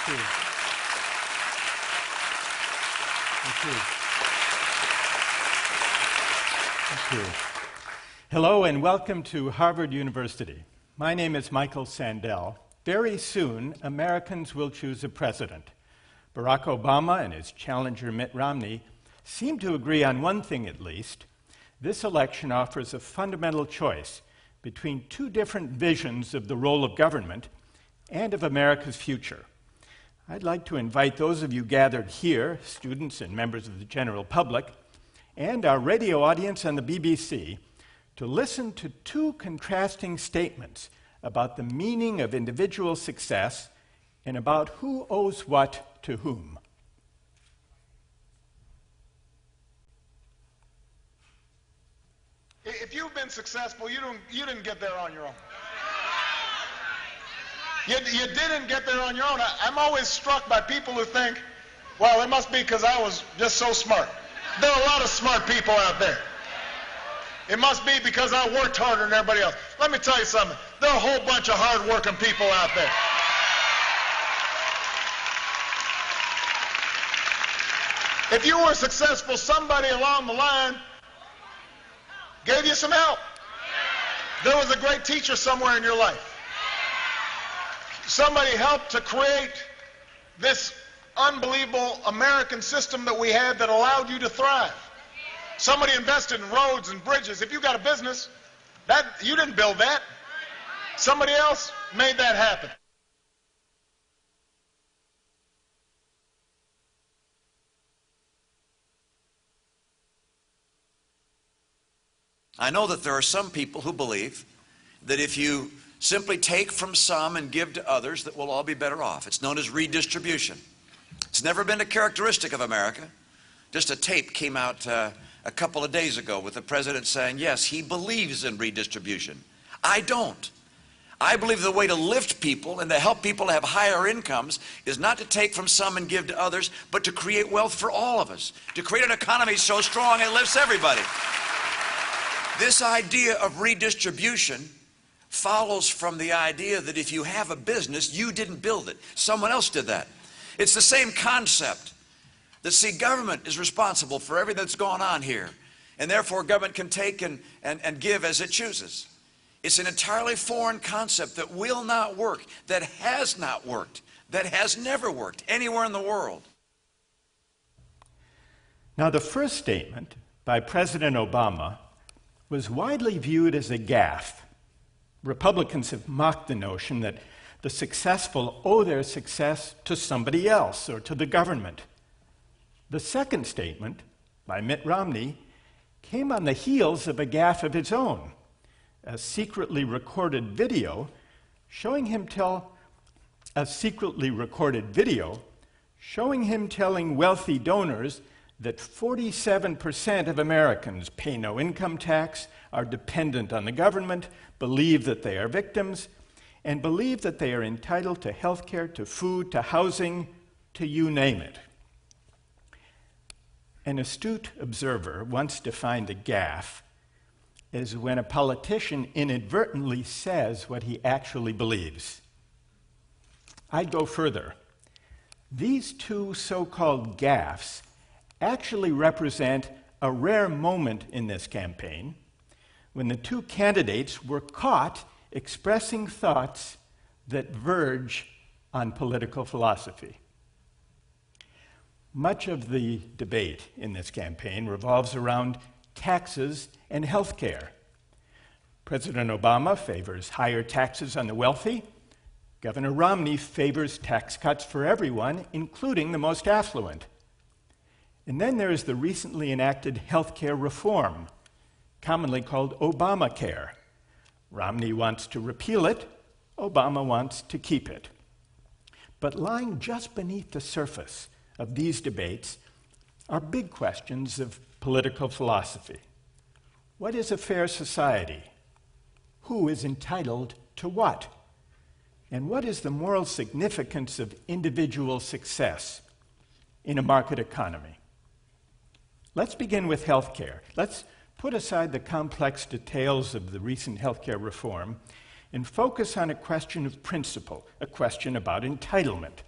Thank you. Thank you. Thank you. Hello and welcome to Harvard University. My name is Michael Sandel. Very soon, Americans will choose a president. Barack Obama and his challenger Mitt Romney seem to agree on one thing at least. This election offers a fundamental choice between two different visions of the role of government and of America's future. I'd like to invite those of you gathered here, students and members of the general public, and our radio audience on the BBC, to listen to two contrasting statements about the meaning of individual success and about who owes what to whom. If you've been successful, you didn't get there on your own. You didn't get there on your own. I'm always struck by people who think, well, it must be because I was just so smart. There are a lot of smart people out there. It must be because I worked harder than everybody else. Let me tell you something. There are a whole bunch of hard-working people out there. If you were successful, somebody along the line gave you some help. There was a great teacher somewhere in your life. Somebody helped to create this unbelievable American system that we had that allowed you to thrive. Somebody invested in roads and bridges. If you got a business, you didn't build that. Somebody else made that happen. I know that there are some people who believe that if you simply take from some and give to others, that we'll all be better off. It's known as redistribution. It's never been a characteristic of America. Just a tape came out a couple of days ago with the president saying, yes, he believes in redistribution. I don't. I believe the way to lift people and to help people to have higher incomes is not to take from some and give to others, but to create wealth for all of us, to create an economy so strong it lifts everybody. This idea of redistribution follows from the idea that if you have a business, you didn't build it. Someone else did that. It's the same concept. That, see, government is responsible for everything that's going on here. And therefore, government can take and give as it chooses. It's an entirely foreign concept that will not work, that has not worked, that has never worked anywhere in the world. Now, the first statement by President Obama was widely viewed as a gaffe. Republicans have mocked the notion that the successful owe their success to somebody else or to the government. The second statement by Mitt Romney came on the heels of a gaffe of its own, a secretly recorded video showing him telling wealthy donors that 47% of Americans pay no income tax, are dependent on the government, believe that they are victims, and believe that they are entitled to health care, to food, to housing, to you name it. An astute observer once defined a gaffe as when a politician inadvertently says what he actually believes. I'd go further. These two so-called gaffes actually represent a rare moment in this campaign when the two candidates were caught expressing thoughts that verge on political philosophy. Much of the debate in this campaign revolves around taxes and health care. President Obama favors higher taxes on the wealthy. Governor Romney favors tax cuts for everyone, including the most affluent. And then there is the recently enacted health care reform, commonly called Obamacare. Romney wants to repeal it, Obama wants to keep it. But lying just beneath the surface of these debates are big questions of political philosophy. What is a fair society? Who is entitled to what? And what is the moral significance of individual success in a market economy? Let's begin with health care. Let's put aside the complex details of the recent healthcare reform and focus on a question of principle, a question about entitlement.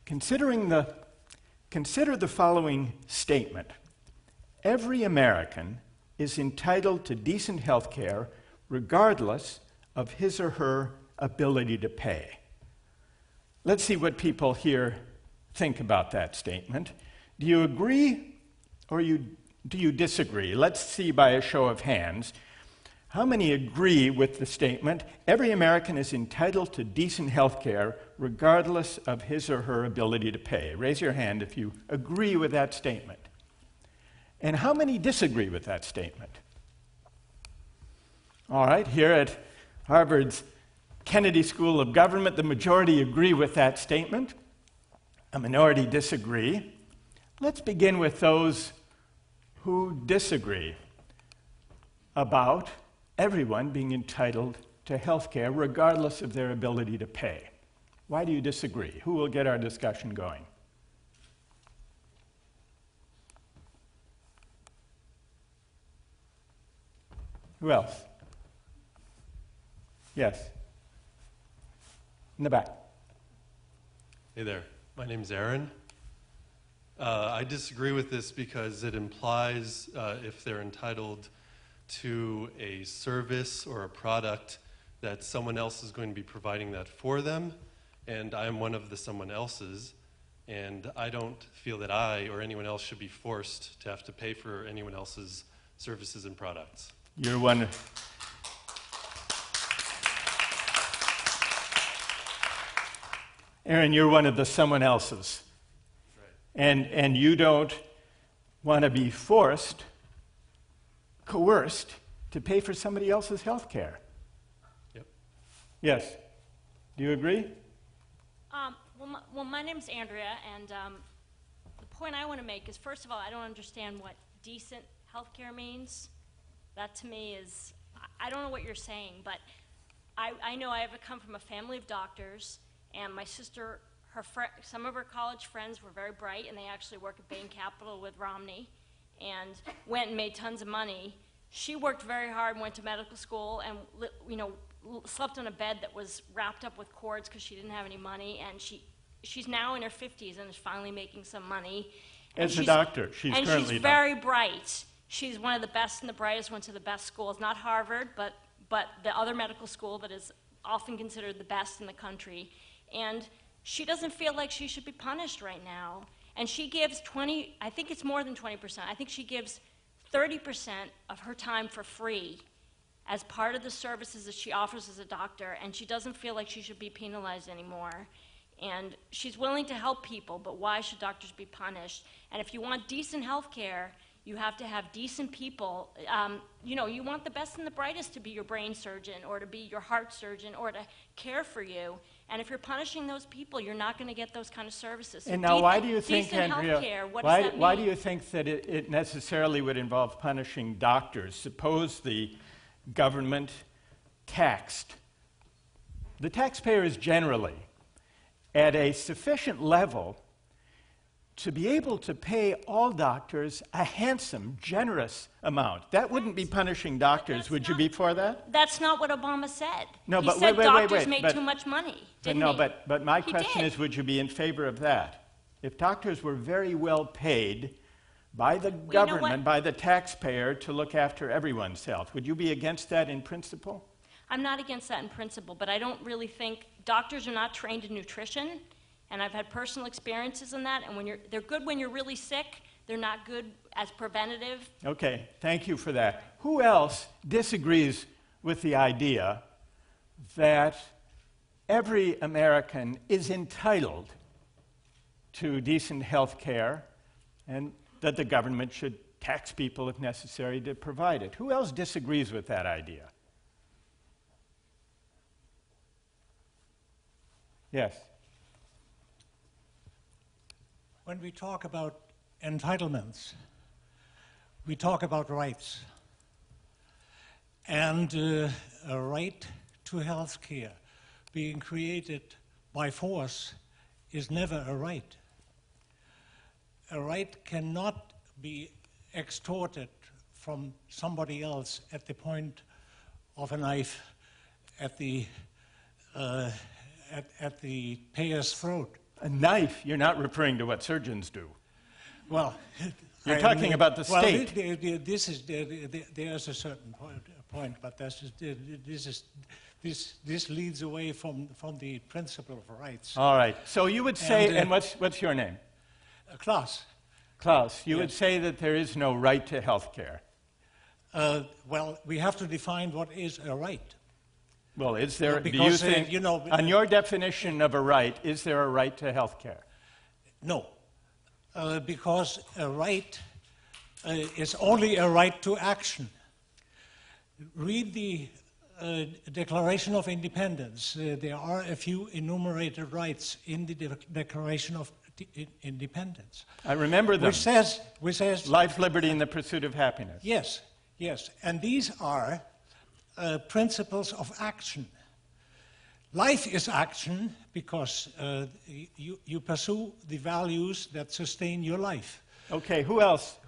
Consider the following statement. Every American is entitled to decent health care regardless of his or her ability to pay. Let's see what people here think about that statement. Do you agree or do you disagree? Let's see by a show of hands. How many agree with the statement, every American is entitled to decent health care regardless of his or her ability to pay? Raise your hand if you agree with that statement. And how many disagree with that statement? All right, here at Harvard's Kennedy School of Government, the majority agree with that statement. A minority disagree. Let's begin with those who disagree about everyone being entitled to health care regardless of their ability to pay. Why do you disagree? Who will get our discussion going? Who else? Yes. In the back. Hey there, my name's Aaron. I disagree with this because it implies if they're entitled to a service or a product that someone else is going to be providing that for them, and I'm one of the someone else's, and I don't feel that I or anyone else should be forced to have to pay for anyone else's services and products. You're one. Aaron, you're one of the someone else's. Right. And you don't want to be forced, coerced, to pay for somebody else's health care. Yep. Yes. Do you agree? Well, my name's Andrea, and the point I want to make is, first of all, I don't understand what decent health care means. That to me is, I don't know what you're saying, but I know I have come from a family of doctors, and my sister, some of her college friends were very bright, and they actually work at Bain Capital with Romney, and went and made tons of money. She worked very hard, went to medical school, and slept on a bed that was wrapped up with cords because she didn't have any money, and she's now in her 50s and is finally making some money. As a doctor, she's very bright. She's one of the best and the brightest, went to the best schools, not Harvard, but the other medical school that is often considered the best in the country. And she doesn't feel like she should be punished right now. And she gives I think it's more than 20%. I think she gives 30% of her time for free as part of the services that she offers as a doctor, and she doesn't feel like she should be penalized anymore. And she's willing to help people, but why should doctors be punished? And if you want decent health care, you have to have decent people. You want the best and the brightest to be your brain surgeon or to be your heart surgeon or to care for you. And if you're punishing those people, you're not going to get those kind of services. So and now why do you think, Andrea, why do you think that it necessarily would involve punishing doctors? Suppose the government taxed the taxpayers generally at a sufficient level to be able to pay all doctors a handsome, generous amount. That wouldn't be punishing doctors. Would you be for that? That's not what Obama said. No, he but said wait, doctors made too much money, didn't he? But my He question did. is, would you be in favor of that? If doctors were very well paid by the government, by the taxpayer, to look after everyone's health, would you be against that in principle? I'm not against that in principle, but I don't really think doctors are not trained in nutrition. And I've had personal experiences in that, and they're good when you're really sick. They're not good as preventative. Okay, thank you for that. Who else disagrees with the idea that every American is entitled to decent health care and that the government should tax people if necessary to provide it? Who else disagrees with that idea? Yes. When we talk about entitlements, we talk about rights. And a right to health care being created by force is never a right. A right cannot be extorted from somebody else at the point of a knife at the payer's throat. A knife? You're not referring to what surgeons do. Well, You're talking about the state. There's a certain point, but this leads away from the principle of rights. All right. So you would say, and what's your name? Klaus. Klaus, you would say that there is no right to health care. Well, we have to define what is a right. Well, is there, Because, do you think, you know, on your definition of a right, is there a right to health care? No, because a right is only a right to action. Read the Declaration of Independence. There are a few enumerated rights in the Declaration of Independence. I remember them. Which says Life, liberty, and the pursuit of happiness. Yes, yes, and these are principles of action. Life is action because you pursue the values that sustain your life. Okay, who else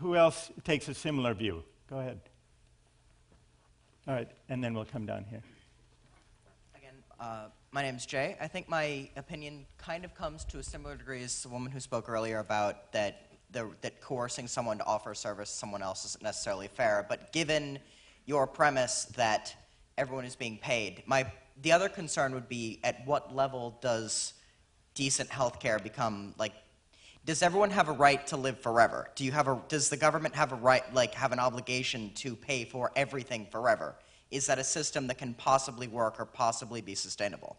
takes a similar view? Go ahead. All right, and then we'll come down here. Again, my name's Jay. I think my opinion kind of comes to a similar degree as the woman who spoke earlier about that coercing someone to offer a service to someone else isn't necessarily fair. But given your premise that everyone is being paid, the other concern would be at what level does decent health care become, like, does everyone have a right to live forever? Does the government have a right, like, have an obligation to pay for everything forever? Is that a system that can possibly work or possibly be sustainable?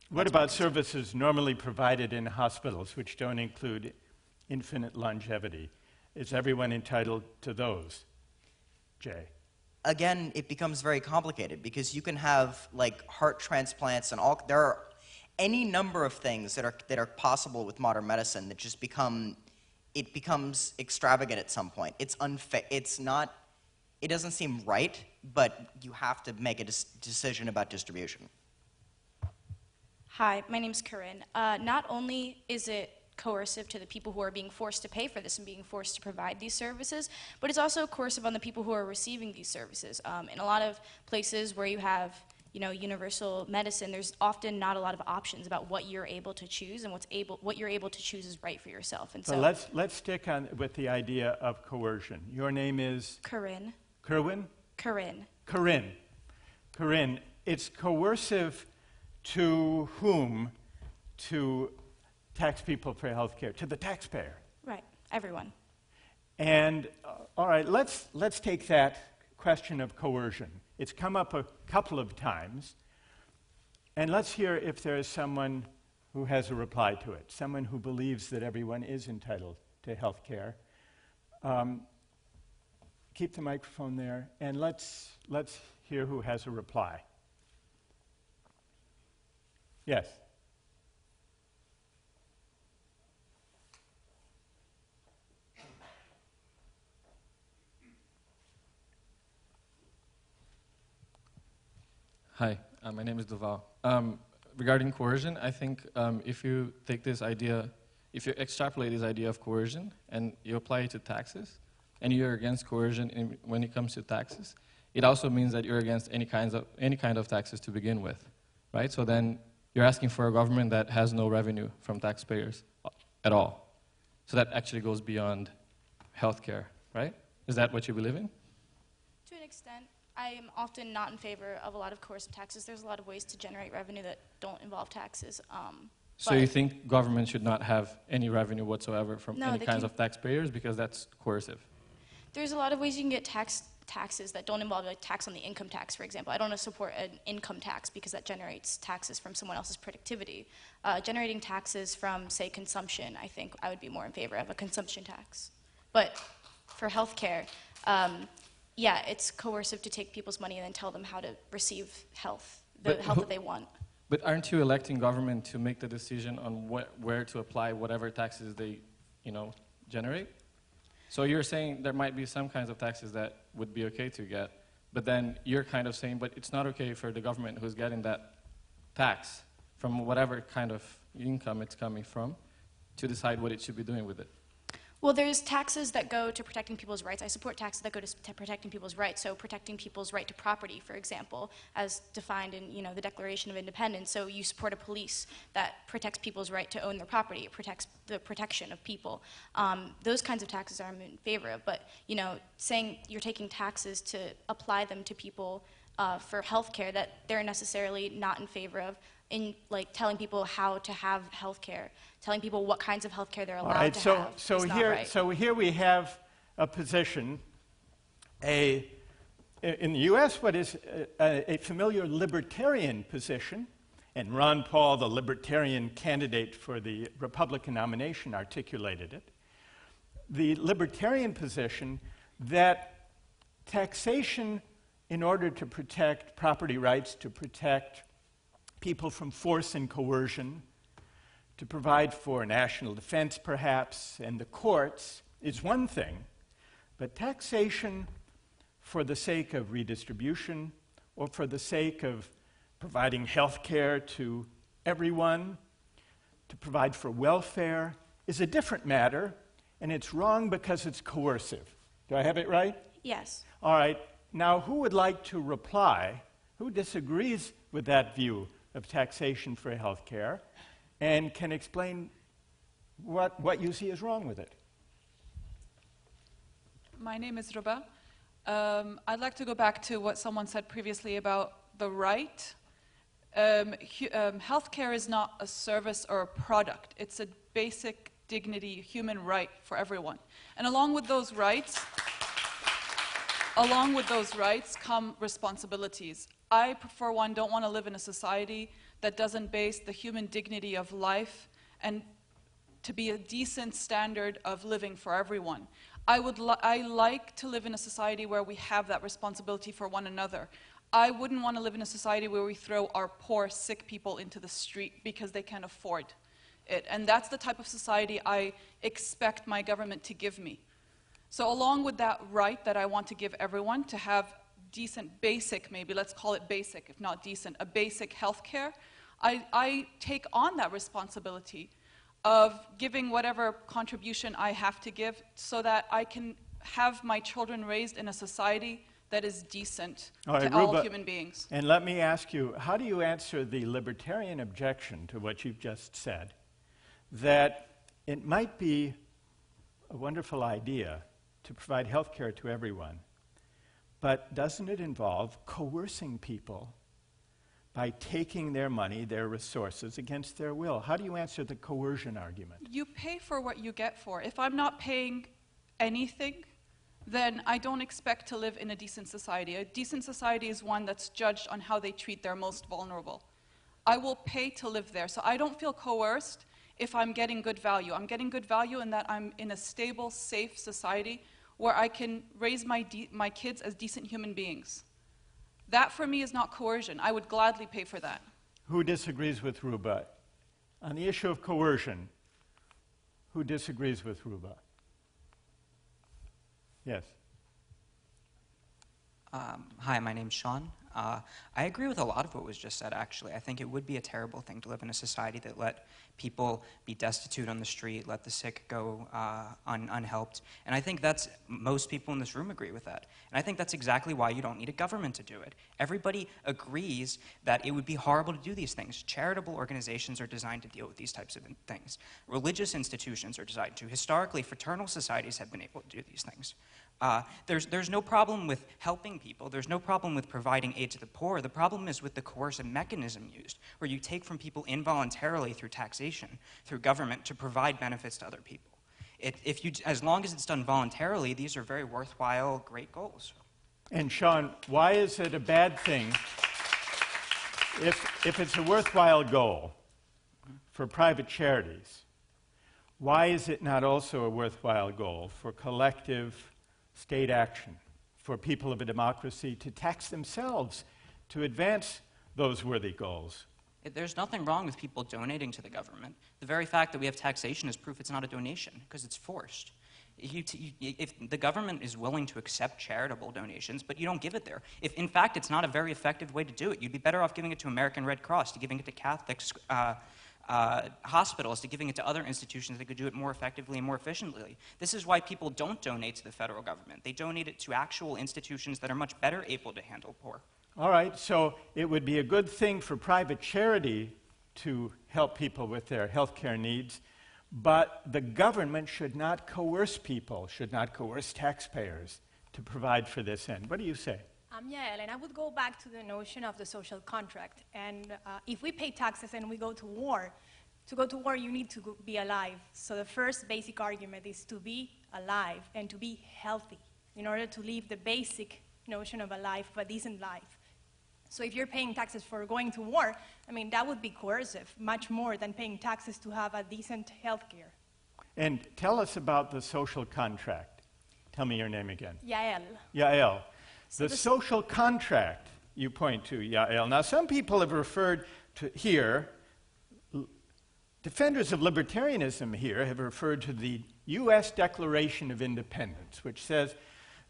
What about services normally provided in hospitals which don't include infinite longevity? Is everyone entitled to those? Jay? Again, it becomes very complicated because you can have, like, heart transplants and all. There are any number of things that are possible with modern medicine that just becomes extravagant at some point. It's unfair. It doesn't seem right, but you have to make a decision about distribution. Hi, my name's Corinne. Not only is it coercive to the people who are being forced to pay for this and being forced to provide these services, but it's also coercive on the people who are receiving these services. In a lot of places where you have, universal medicine, there's often not a lot of options about what you're able to choose, and what you're able to choose is right for yourself. And so let's stick with the idea of coercion. Your name is? Corinne. Kerwin? Corinne. Corinne. Corinne, it's coercive to whom to tax people for health care? To the taxpayer. Right, everyone. And, all right, let's take that question of coercion. It's come up a couple of times, and let's hear if there is someone who has a reply to it, someone who believes that everyone is entitled to health care. Keep the microphone there, and let's hear who has a reply. Yes. Hi, my name is Dava. Regarding coercion, I think if you take this idea, if you extrapolate this idea of coercion and you apply it to taxes, and you're against coercion when it comes to taxes, it also means that you're against any kind of taxes to begin with, right? So then you're asking for a government that has no revenue from taxpayers at all. So that actually goes beyond healthcare, right? Is that what you believe in? To an extent. I am often not in favor of a lot of coercive taxes. There's a lot of ways to generate revenue that don't involve taxes. So you think government should not have any revenue whatsoever from any kinds of taxpayers because that's coercive? There's a lot of ways you can get taxes that don't involve a tax on the income tax, for example. I don't support an income tax because that generates taxes from someone else's productivity. Generating taxes from, say, consumption, I think I would be more in favor of a consumption tax. But for healthcare, yeah, it's coercive to take people's money and then tell them how to receive health, the health that they want. But aren't you electing government to make the decision on where to apply whatever taxes they, generate? So you're saying there might be some kinds of taxes that would be okay to get, but then you're kind of saying, but it's not okay for the government who's getting that tax from whatever kind of income it's coming from to decide what it should be doing with it. Well, there's taxes that go to protecting people's rights. I support taxes that go to protecting people's rights. So protecting people's right to property, for example, as defined in the Declaration of Independence. So you support a police that protects people's right to own their property. It protects the protection of people. Those kinds of taxes I'm in favor of. But saying you're taking taxes to apply them to people for health care that they're necessarily not in favor of, in telling people how to have health care, telling people what kinds of health care they're allowed to have. So here we have a position, in the U.S., what is a familiar libertarian position, and Ron Paul, the libertarian candidate for the Republican nomination, articulated it. The libertarian position that taxation, in order to protect property rights, to protect people from force and coercion, to provide for national defense, perhaps, and the courts, is one thing, but taxation for the sake of redistribution or for the sake of providing health care to everyone, to provide for welfare, is a different matter, and it's wrong because it's coercive. Do I have it right? Yes. All right. Now, who would like to reply? Who disagrees with that view of taxation for health care and can explain what you see is wrong with it? My name is Ruba. I'd like to go back to what someone said previously about the right. Healthcare is not a service or a product. It's a basic dignity, human right for everyone. And along with those rights come responsibilities. I, for one, don't want to live in a society that doesn't base the human dignity of life and to be a decent standard of living for everyone. I like to live in a society where we have that responsibility for one another. I wouldn't want to live in a society where we throw our poor, sick people into the street because they can't afford it. And that's the type of society I expect my government to give me. So along with that right that I want to give everyone to have decent, basic, maybe let's call it basic, if not decent, a basic health care, I take on that responsibility of giving whatever contribution I have to give so that I can have my children raised in a society that is decent to all human beings. And let me ask you, how do you answer the libertarian objection to what you've just said, that it might be a wonderful idea to provide health care to everyone, but doesn't it involve coercing people by taking their money, their resources, against their will? How do you answer the coercion argument? You pay for what you get for. If I'm not paying anything, then I don't expect to live in a decent society. A decent society is one that's judged on how they treat their most vulnerable. I will pay to live there, so I don't feel coerced if I'm getting good value. I'm getting good value in that I'm in a stable, safe society where I can raise my kids as decent human beings. That, for me, is not coercion. I would gladly pay for that. Who disagrees with Ruba? On the issue of coercion, who disagrees with Ruba? Yes. Hi, my name's Shaun. I agree with a lot of what was just said, actually. I think it would be a terrible thing to live in a society that let people be destitute on the street, let the sick go unhelped. And I think most people in this room agree with that. And I think that's exactly why you don't need a government to do it. Everybody agrees that it would be horrible to do these things. Charitable organizations are designed to deal with these types of things. Religious institutions are designed to. Historically, fraternal societies have been able to do these things. There's no problem with helping people. There's no problem with providing aid to the poor. The problem is with the coercive mechanism used, where you take from people involuntarily through taxation, through government, to provide benefits to other people. As long as it's done voluntarily, these are very worthwhile, great goals. And Shaun, why is it a bad thing if it's a worthwhile goal for private charities? Why is it not also a worthwhile goal for collective state action, for people of a democracy to tax themselves to advance those worthy goals? There's nothing wrong with people donating to the government. The very fact that we have taxation is proof it's not a donation, because it's forced. If the government is willing to accept charitable donations, but you don't give it there. If, in fact, it's not a very effective way to do it, you'd be better off giving it to American Red Cross, to giving it to Catholics, hospitals, to giving it to other institutions that could do it more effectively and more efficiently. This is why people don't donate to the federal government. They donate it to actual institutions that are much better able to handle poor. All right, so it would be a good thing for private charity to help people with their health care needs, but the government should not coerce people, should not coerce taxpayers to provide for this end. What do you say? Yeah, and I would go back to the notion of the social contract. And if we pay taxes and we go to war you need to be alive. So the first basic argument is to be alive and to be healthy in order to live the basic notion of a life, of a decent life. So if you're paying taxes for going to war, I mean, that would be coercive, much more than paying taxes to have a decent health care. And tell us about the social contract. Tell me your name again. Yael. Yael. The social contract you point to, Yael. Now, some people have referred to here, defenders of libertarianism here have referred to the U.S. Declaration of Independence, which says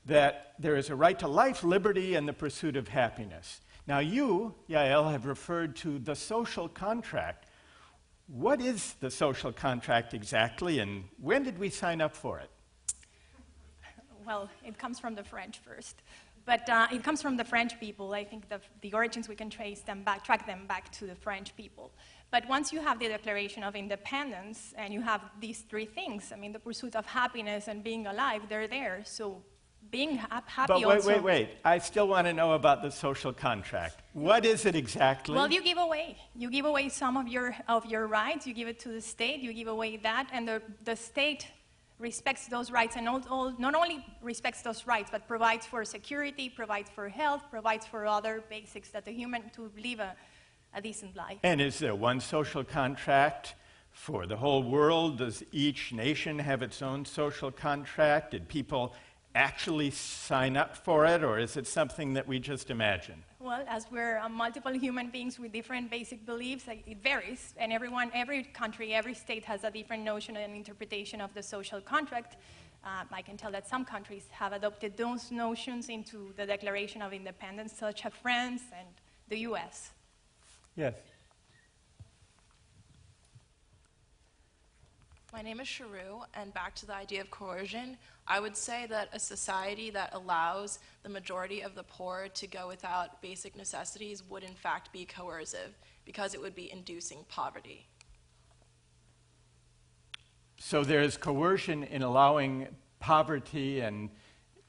that there is a right to life, liberty, and the pursuit of happiness. Now, you, Yael, have referred to the social contract. What is the social contract exactly, and when did we sign up for it? Well, it comes from the French first. But it comes from the French people. I think the origins, we can track them back to the French people. But once you have the Declaration of Independence and you have these three things, I mean, the pursuit of happiness and being alive, they're there. So being happy but also... wait. I still want to know about the social contract. What is it exactly? Well, you give away some of your rights. You give it to the state. You give away that, and the state respects those rights, and not only respects those rights, but provides for security, provides for health, provides for other basics that the human to live a decent life. And is there one social contract for the whole world? Does each nation have its own social contract? Did people actually sign up for it, or is it something that we just imagine? Well, as we're multiple human beings with different basic beliefs, it varies, and every country, every state has a different notion and interpretation of the social contract. I can tell that some countries have adopted those notions into the Declaration of Independence, such as France and the US. Yes. My name is Shirou, and back to the idea of coercion, I would say that a society that allows the majority of the poor to go without basic necessities would in fact be coercive, because it would be inducing poverty. So there's coercion in allowing poverty and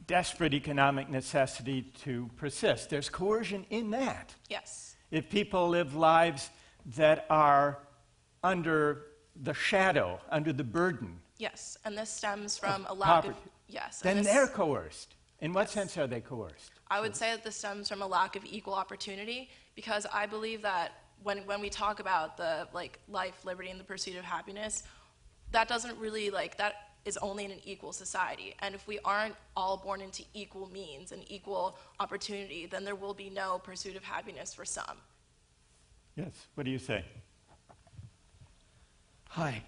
desperate economic necessity to persist. There's coercion in that. Yes. If people live lives that are under the shadow, under the burden. Yes, and this stems from a lack of... Yes. Then they're coerced. In what sense are they coerced? I would say that this stems from a lack of equal opportunity, because I believe that when we talk about the life, liberty, and the pursuit of happiness, that doesn't really that is only in an equal society. And if we aren't all born into equal means and equal opportunity, then there will be no pursuit of happiness for some. Yes, what do you say? Hi.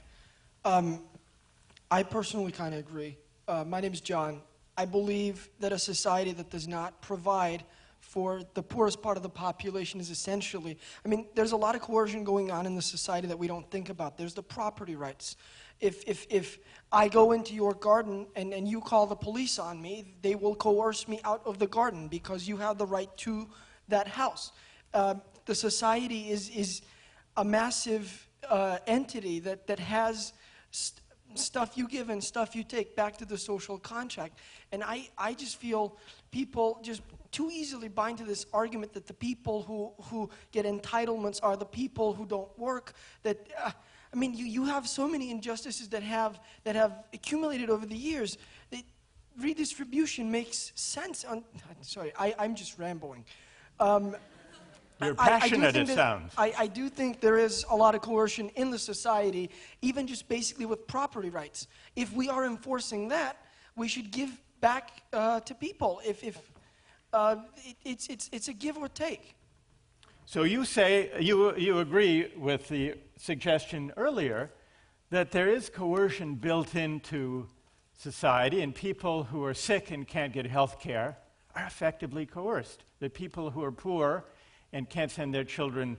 I personally kind of agree. My name is John. I believe that a society that does not provide for the poorest part of the population is essentially, I mean, there's a lot of coercion going on in the society that we don't think about. There's the property rights. If I go into your garden and you call the police on me, they will coerce me out of the garden because you have the right to that house. The society is a massive entity that has stuff you give and stuff you take, back to the social contract. And I just feel people just too easily bind to this argument that the people who get entitlements are the people who don't work. That I mean, you have so many injustices that have accumulated over the years. Redistribution makes sense. Sorry, I'm just rambling. You're passionate, it sounds. I do think there is a lot of coercion in the society, even just basically with property rights. If we are enforcing that, we should give back to people. It's a give or take. So you say, you agree with the suggestion earlier that there is coercion built into society, and people who are sick and can't get health care are effectively coerced. The people who are poor and can't send their children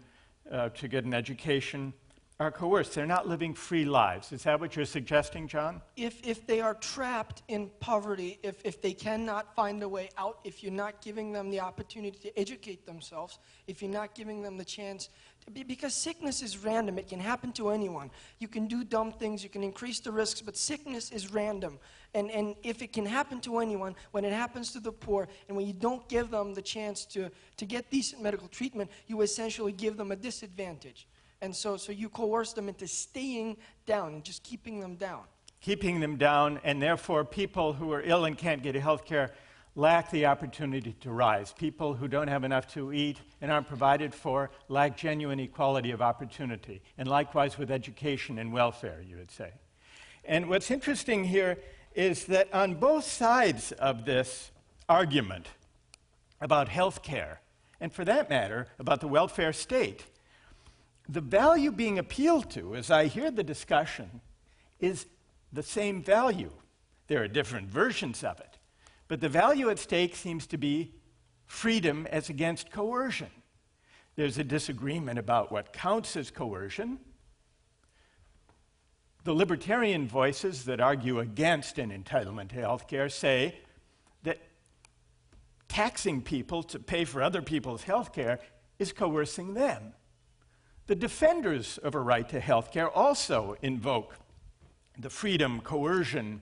to get an education are coerced. They're not living free lives. Is that what you're suggesting, John? If they are trapped in poverty, if they cannot find a way out, if you're not giving them the opportunity to educate themselves, if you're not giving them the chance to be, because sickness is random, it can happen to anyone. You can do dumb things, you can increase the risks, but sickness is random. And if it can happen to anyone, when it happens to the poor, and when you don't give them the chance to get decent medical treatment, you essentially give them a disadvantage. And so you coerce them into staying down and just keeping them down. Keeping them down, and therefore people who are ill and can't get health care lack the opportunity to rise. People who don't have enough to eat and aren't provided for lack genuine equality of opportunity. And likewise with education and welfare, you would say. And what's interesting here is that on both sides of this argument about health care, and for that matter, about the welfare state, the value being appealed to, as I hear the discussion, is the same value. There are different versions of it. But the value at stake seems to be freedom as against coercion. There's a disagreement about what counts as coercion. The libertarian voices that argue against an entitlement to health care say that taxing people to pay for other people's health care is coercing them. The defenders of a right to health care also invoke the freedom coercion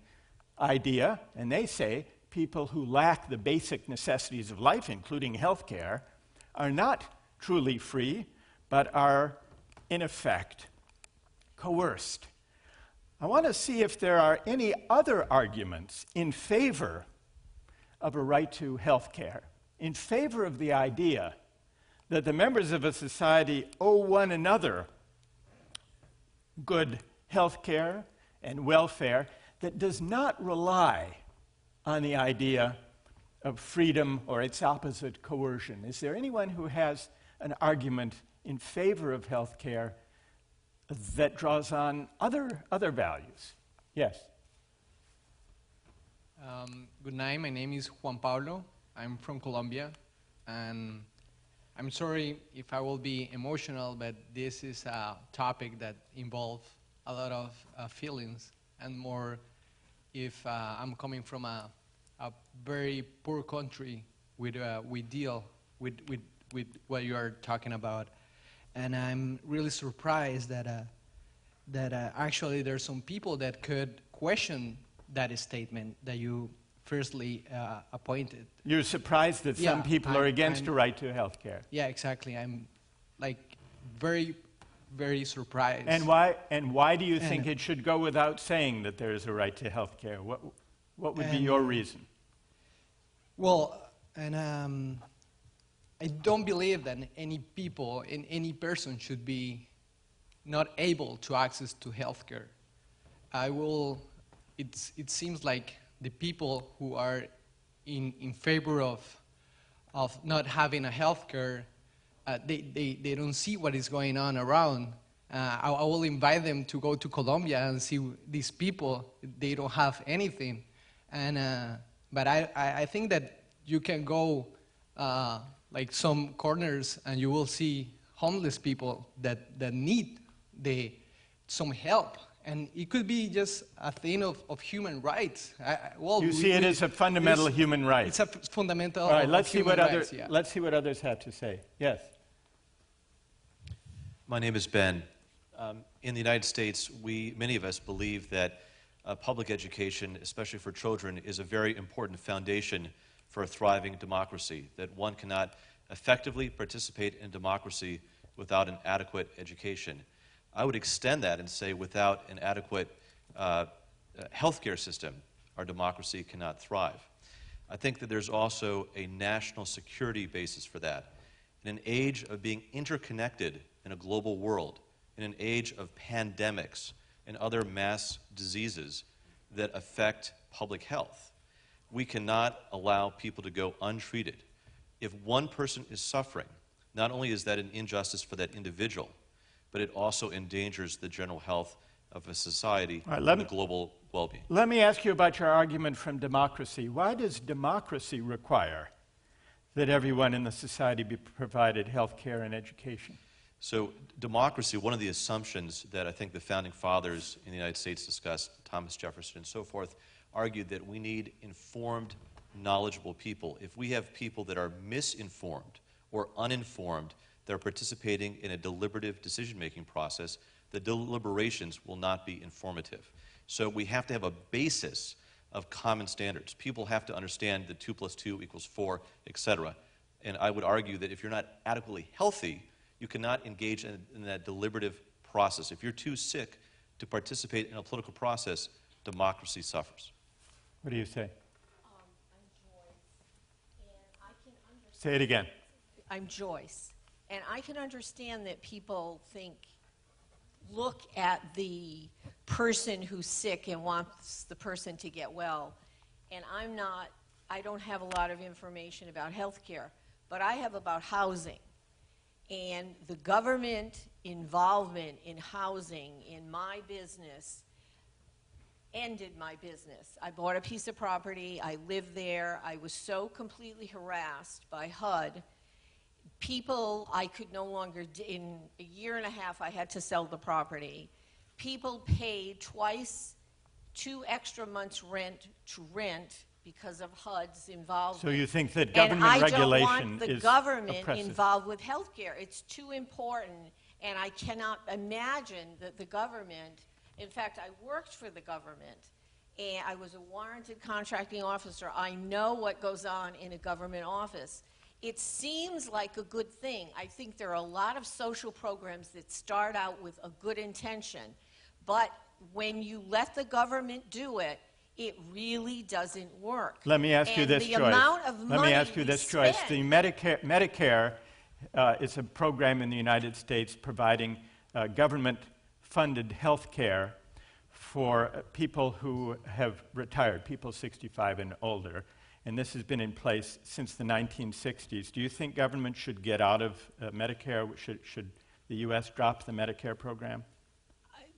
idea, and they say people who lack the basic necessities of life, including health care, are not truly free, but are, in effect, coerced. I want to see if there are any other arguments in favor of a right to health care, in favor of the idea that the members of a society owe one another good health care and welfare that does not rely on the idea of freedom or its opposite, coercion. Is there anyone who has an argument in favor of health care that draws on other values? Yes. Good night, my name is Juan Pablo. I'm from Colombia, and I'm sorry if I will be emotional, but this is a topic that involves a lot of feelings, and more if I'm coming from a very poor country we deal with what you are talking about. And I'm really surprised that actually there's some people that could question that statement that you firstly appointed. You're surprised that some people are against a right to health care. Yeah, exactly. I'm like very, very surprised. And why do you think it should go without saying that there is a right to health care? What would be your reason? Well, and I don't believe that any people, any person should be not able to access to health care. It seems like the people who are in favor of not having a health care, they don't see what is going on around. I will invite them to go to Colombia and see these people. They don't have anything. But I think that you can go like some corners and you will see homeless people that need some help. And it could be just a thing of human rights. You see it as a fundamental human right. It's a fundamental All right, let's see what rights, yeah. Let's see what others have to say. Yes. My name is Ben. In the United States, many of us believe that public education, especially for children, is a very important foundation for a thriving democracy, that one cannot effectively participate in democracy without an adequate education. I would extend that and say without an adequate healthcare system, our democracy cannot thrive. I think that there's also a national security basis for that. In an age of being interconnected in a global world, in an age of pandemics and other mass diseases that affect public health, we cannot allow people to go untreated. If one person is suffering, not only is that an injustice for that individual, but it also endangers the general health of a society and the global well-being. Let me ask you about your argument from democracy. Why does democracy require that everyone in the society be provided health care and education? So democracy, one of the assumptions that I think the founding fathers in the United States discussed, Thomas Jefferson and so forth, argued that we need informed, knowledgeable people. If we have people that are misinformed or uninformed, that are participating in a deliberative decision-making process, the deliberations will not be informative. So we have to have a basis of common standards. People have to understand that 2 + 2 = 4, etc. And I would argue that if you're not adequately healthy, you cannot engage in that deliberative process. If you're too sick to participate in a political process, democracy suffers. What do you say? I'm Joyce, and I can understand. Say it again. I'm Joyce, and I can understand that people look at the person who's sick and wants the person to get well. And I don't have a lot of information about healthcare, but I have about housing. And the government involvement in housing in my business ended my business. I bought a piece of property, I lived there, I was so completely harassed by HUD. People, I could no longer, in a year and a half, I had to sell the property. People paid twice, 2 extra months rent to rent because of HUD's involvement. So you think that government regulation And I don't want the is government oppressive. involved with healthcare. It's too important, and I cannot imagine that the government, in fact, I worked for the government, and I was a warranted contracting officer. I know what goes on in a government office. It seems like a good thing. I think there are a lot of social programs that start out with a good intention, but when you let the government do it, it really doesn't work. Let me ask you this, the Joyce. amount of Let money me ask you we this, Joyce. The spend- Medicare is a program in the United States providing government-funded health care for people who have retired, people 65 and older. And this has been in place since the 1960s. Do you think government should get out of Medicare? Should the U.S. drop the Medicare program?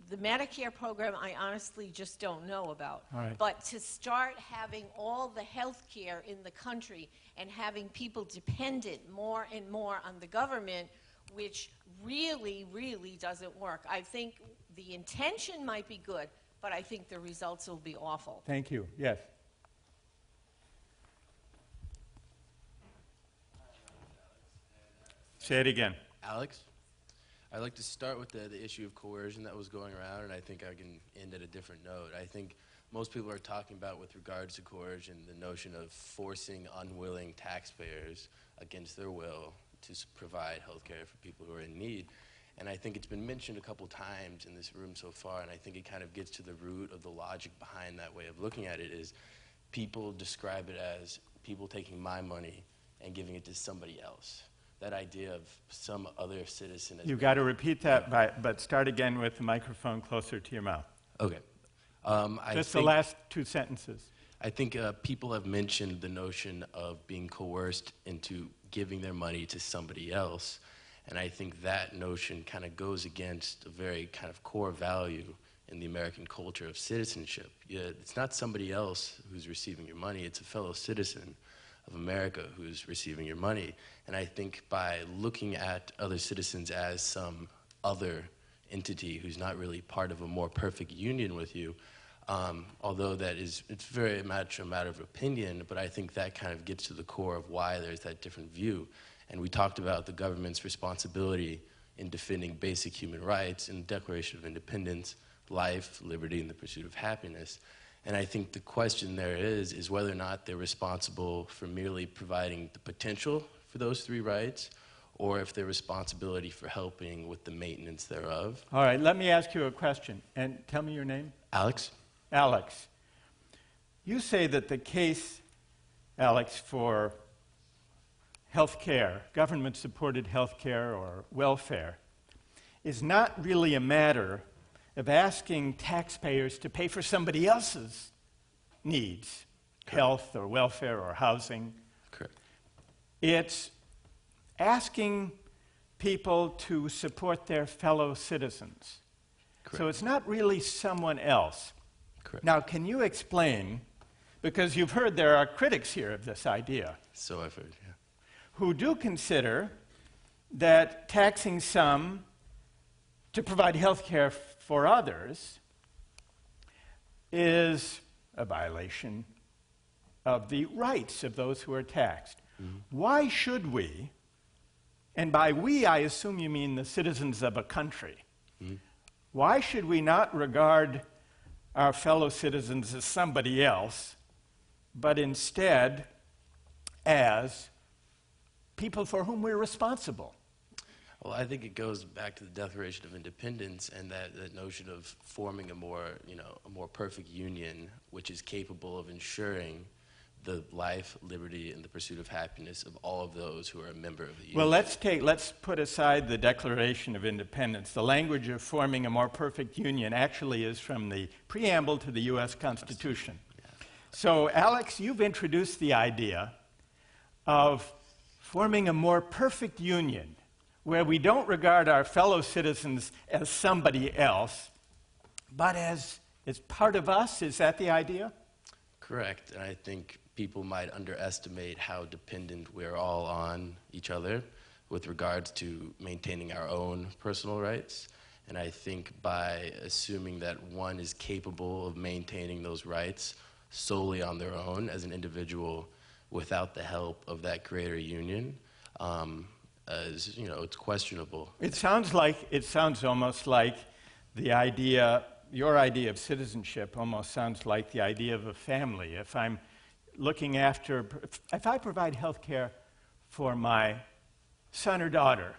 The Medicare program, I honestly just don't know about. All right. But to start having all the health care in the country and having people dependent more and more on the government, which really, really doesn't work. I think the intention might be good, but I think the results will be awful. Thank you. Yes. Say it again. Alex? I'd like to start with the issue of coercion that was going around, and I think I can end at a different note. I think most people are talking about, with regards to coercion, the notion of forcing unwilling taxpayers against their will to provide health care for people who are in need. And I think it's been mentioned a couple times in this room so far, and I think it kind of gets to the root of the logic behind that way of looking at it. Is people describe it as people taking my money and giving it to somebody else. That idea of some other citizen. You've got to repeat that, but start again with the microphone closer to your mouth. Okay. Just the last 2 sentences. I think people have mentioned the notion of being coerced into giving their money to somebody else, and I think that notion kind of goes against a very kind of core value in the American culture of citizenship. It's not somebody else who's receiving your money, it's a fellow citizen of America who's receiving your money. And I think by looking at other citizens as some other entity who's not really part of a more perfect union with you, although it's very much a matter of opinion, but I think that kind of gets to the core of why there's that different view. And we talked about the government's responsibility in defending basic human rights in the Declaration of Independence, life, liberty, and the pursuit of happiness. And I think the question there is whether or not they're responsible for merely providing the potential for those 3 rights, or if they're responsibility for helping with the maintenance thereof. All right, let me ask you a question. And tell me your name. Alex? Alex. You say that the case, Alex, for health care, government-supported health care or welfare, is not really a matter of asking taxpayers to pay for somebody else's needs, health or welfare or housing. Correct. It's asking people to support their fellow citizens. Correct. So it's not really someone else. Correct. Now, can you explain, because you've heard there are critics here of this idea. So I've heard, yeah. Who do consider that taxing some to provide health care for others is a violation of the rights of those who are taxed. Why should we, and by we I assume you mean the citizens of a country, why should we not regard our fellow citizens as somebody else, but instead as people for whom we're responsible? Well, I think it goes back to the Declaration of Independence and that notion of forming a more perfect union, which is capable of ensuring the life, liberty, and the pursuit of happiness of all of those who are a member of the union. Well, let's put aside the Declaration of Independence. The language of forming a more perfect union actually is from the preamble to the U.S. Constitution. So, Alex, you've introduced the idea of forming a more perfect union where we don't regard our fellow citizens as somebody else, but as part of us. Is that the idea? Correct. And I think people might underestimate how dependent we're all on each other with regards to maintaining our own personal rights. And I think by assuming that one is capable of maintaining those rights solely on their own as an individual without the help of that greater union, it's questionable. It sounds almost like the idea, your idea of citizenship almost sounds like the idea of a family. If I provide health care for my son or daughter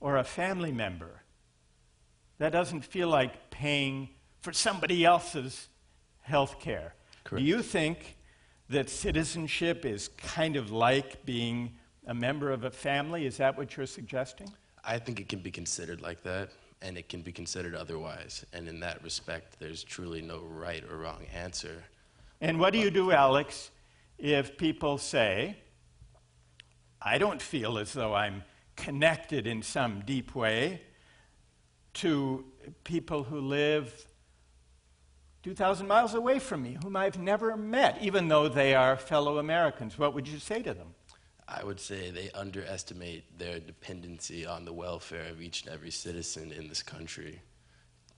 or a family member, that doesn't feel like paying for somebody else's health care. Do you think that citizenship is kind of like being a member of a family? Is that what you're suggesting? I think it can be considered like that, and it can be considered otherwise. And in that respect, there's truly no right or wrong answer. And what do you do, Alex, if people say, I don't feel as though I'm connected in some deep way to people who live 2,000 miles away from me, whom I've never met, even though they are fellow Americans? What would you say to them? I would say they underestimate their dependency on the welfare of each and every citizen in this country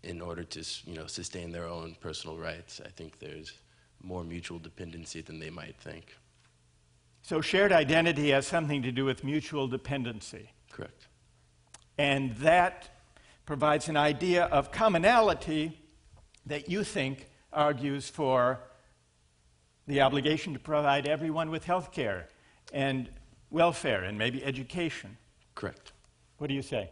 in order to, sustain their own personal rights. I think there's more mutual dependency than they might think. So shared identity has something to do with mutual dependency. Correct. And that provides an idea of commonality that you think argues for the obligation to provide everyone with health care and welfare and maybe education. Correct. What do you say?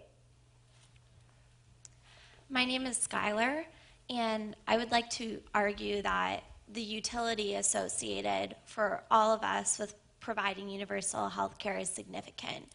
My name is Skyler, and I would like to argue that the utility associated for all of us with providing universal health care is significant.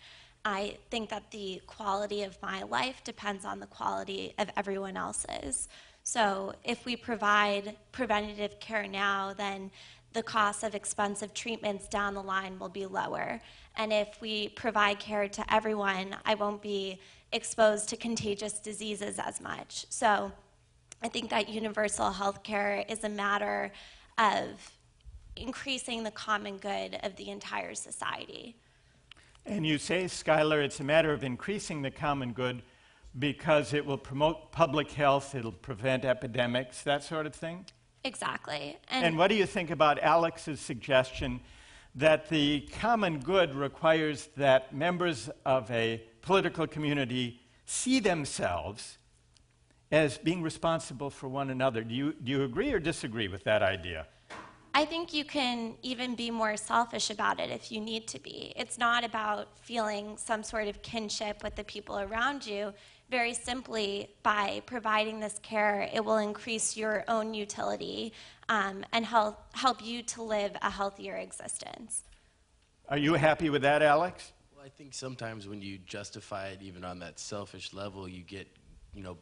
I think that the quality of my life depends on the quality of everyone else's. So if we provide preventative care now, then the cost of expensive treatments down the line will be lower. And if we provide care to everyone, I won't be exposed to contagious diseases as much. So I think that universal health care is a matter of increasing the common good of the entire society. And you say, Skyler, it's a matter of increasing the common good because it will promote public health, it'll prevent epidemics, that sort of thing? Exactly. And what do you think about Alex's suggestion that the common good requires that members of a political community see themselves as being responsible for one another? Do you agree or disagree with that idea? I think you can even be more selfish about it if you need to be. It's not about feeling some sort of kinship with the people around you. Very simply, by providing this care, it will increase your own utility and help you to live a healthier existence. Are you happy with that, Alex? Well, I think sometimes when you justify it even on that selfish level, you get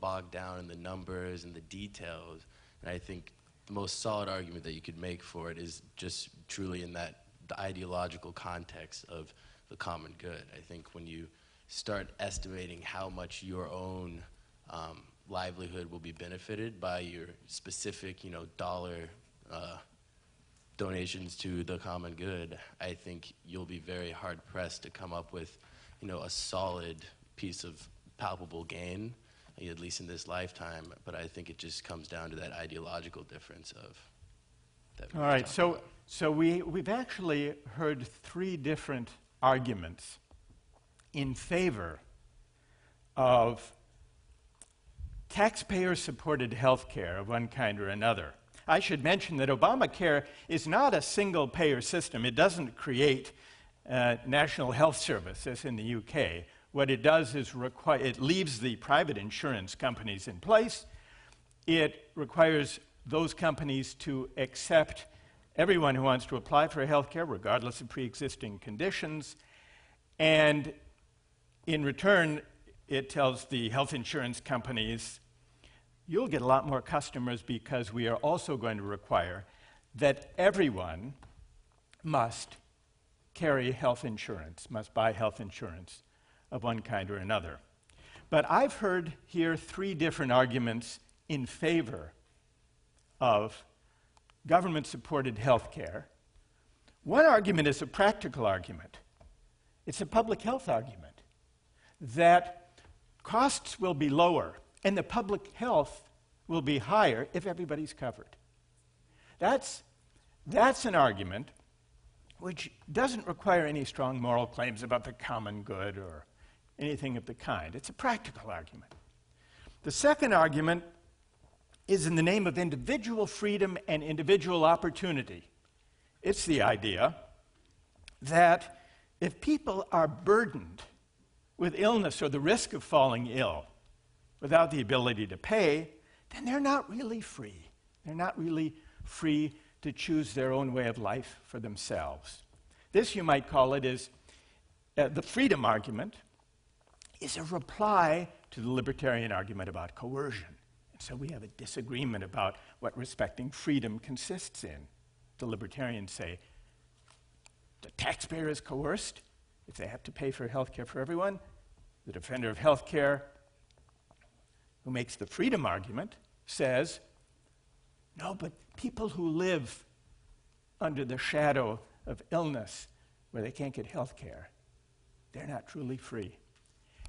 bogged down in the numbers and the details. And I think the most solid argument that you could make for it is just truly in the ideological context of the common good. I think when you start estimating how much your own livelihood will be benefited by your specific, dollar donations to the common good, I think you'll be very hard-pressed to come up with a solid piece of palpable gain, at least in this lifetime. But I think it just comes down to that ideological difference of that. All right, so we've actually heard three different arguments in favor of taxpayer-supported health care of one kind or another. I should mention that Obamacare is not a single-payer system. It doesn't create National Health Service, as in the UK. What it does is it leaves the private insurance companies in place. It requires those companies to accept everyone who wants to apply for health care, regardless of pre-existing conditions. And in return, it tells the health insurance companies, you'll get a lot more customers because we are also going to require that everyone must carry health insurance, must buy health insurance of one kind or another. But I've heard here three different arguments in favor of government-supported health care. One argument is a practical argument. It's a public health argument that costs will be lower and the public health will be higher if everybody's covered. That's an argument which doesn't require any strong moral claims about the common good or anything of the kind. It's a practical argument. The second argument is in the name of individual freedom and individual opportunity. It's the idea that if people are burdened with illness or the risk of falling ill without the ability to pay, then they're not really free. They're not really free to choose their own way of life for themselves. This, you might call it, is the freedom argument is a reply to the libertarian argument about coercion. And so we have a disagreement about what respecting freedom consists in. The libertarians say the taxpayer is coerced if they have to pay for health care for everyone. The defender of health care, who makes the freedom argument, says, no, but people who live under the shadow of illness where they can't get health care, they're not truly free.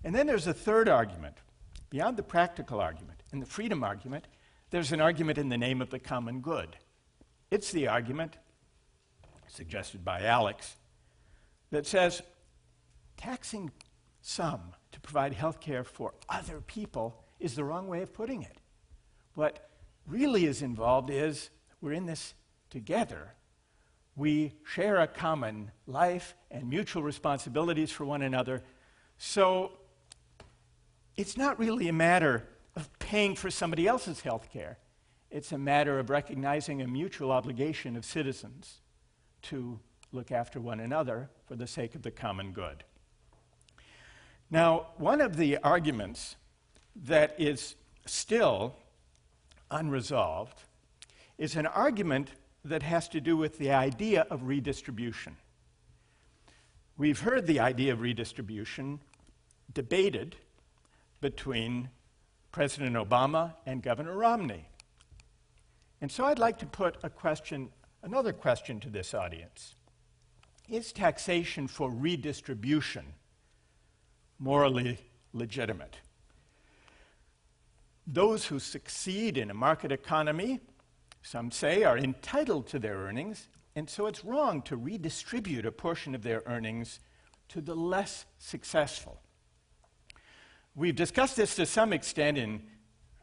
And then there's a third argument. Beyond the practical argument and the freedom argument, there's an argument in the name of the common good. It's the argument, suggested by Alex, that says taxing some to provide health care for other people is the wrong way of putting it. What really is involved is we're in this together. We share a common life and mutual responsibilities for one another. So it's not really a matter of paying for somebody else's health care. It's a matter of recognizing a mutual obligation of citizens to look after one another for the sake of the common good. Now, one of the arguments that is still unresolved is an argument that has to do with the idea of redistribution. We've heard the idea of redistribution debated between President Obama and Governor Romney. And so I'd like to put another question to this audience. Is taxation for redistribution morally legitimate? Those who succeed in a market economy, some say, are entitled to their earnings, and so it's wrong to redistribute a portion of their earnings to the less successful. We've discussed this to some extent in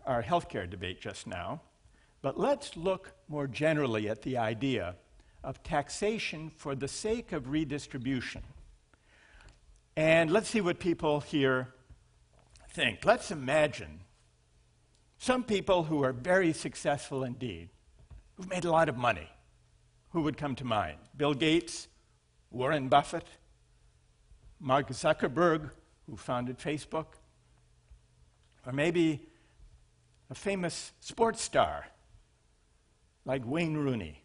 our healthcare debate just now, but let's look more generally at the idea of taxation for the sake of redistribution. And let's see what people here think. Let's imagine some people who are very successful indeed, who've made a lot of money. Who would come to mind? Bill Gates, Warren Buffett, Mark Zuckerberg, who founded Facebook, or maybe a famous sports star like Wayne Rooney.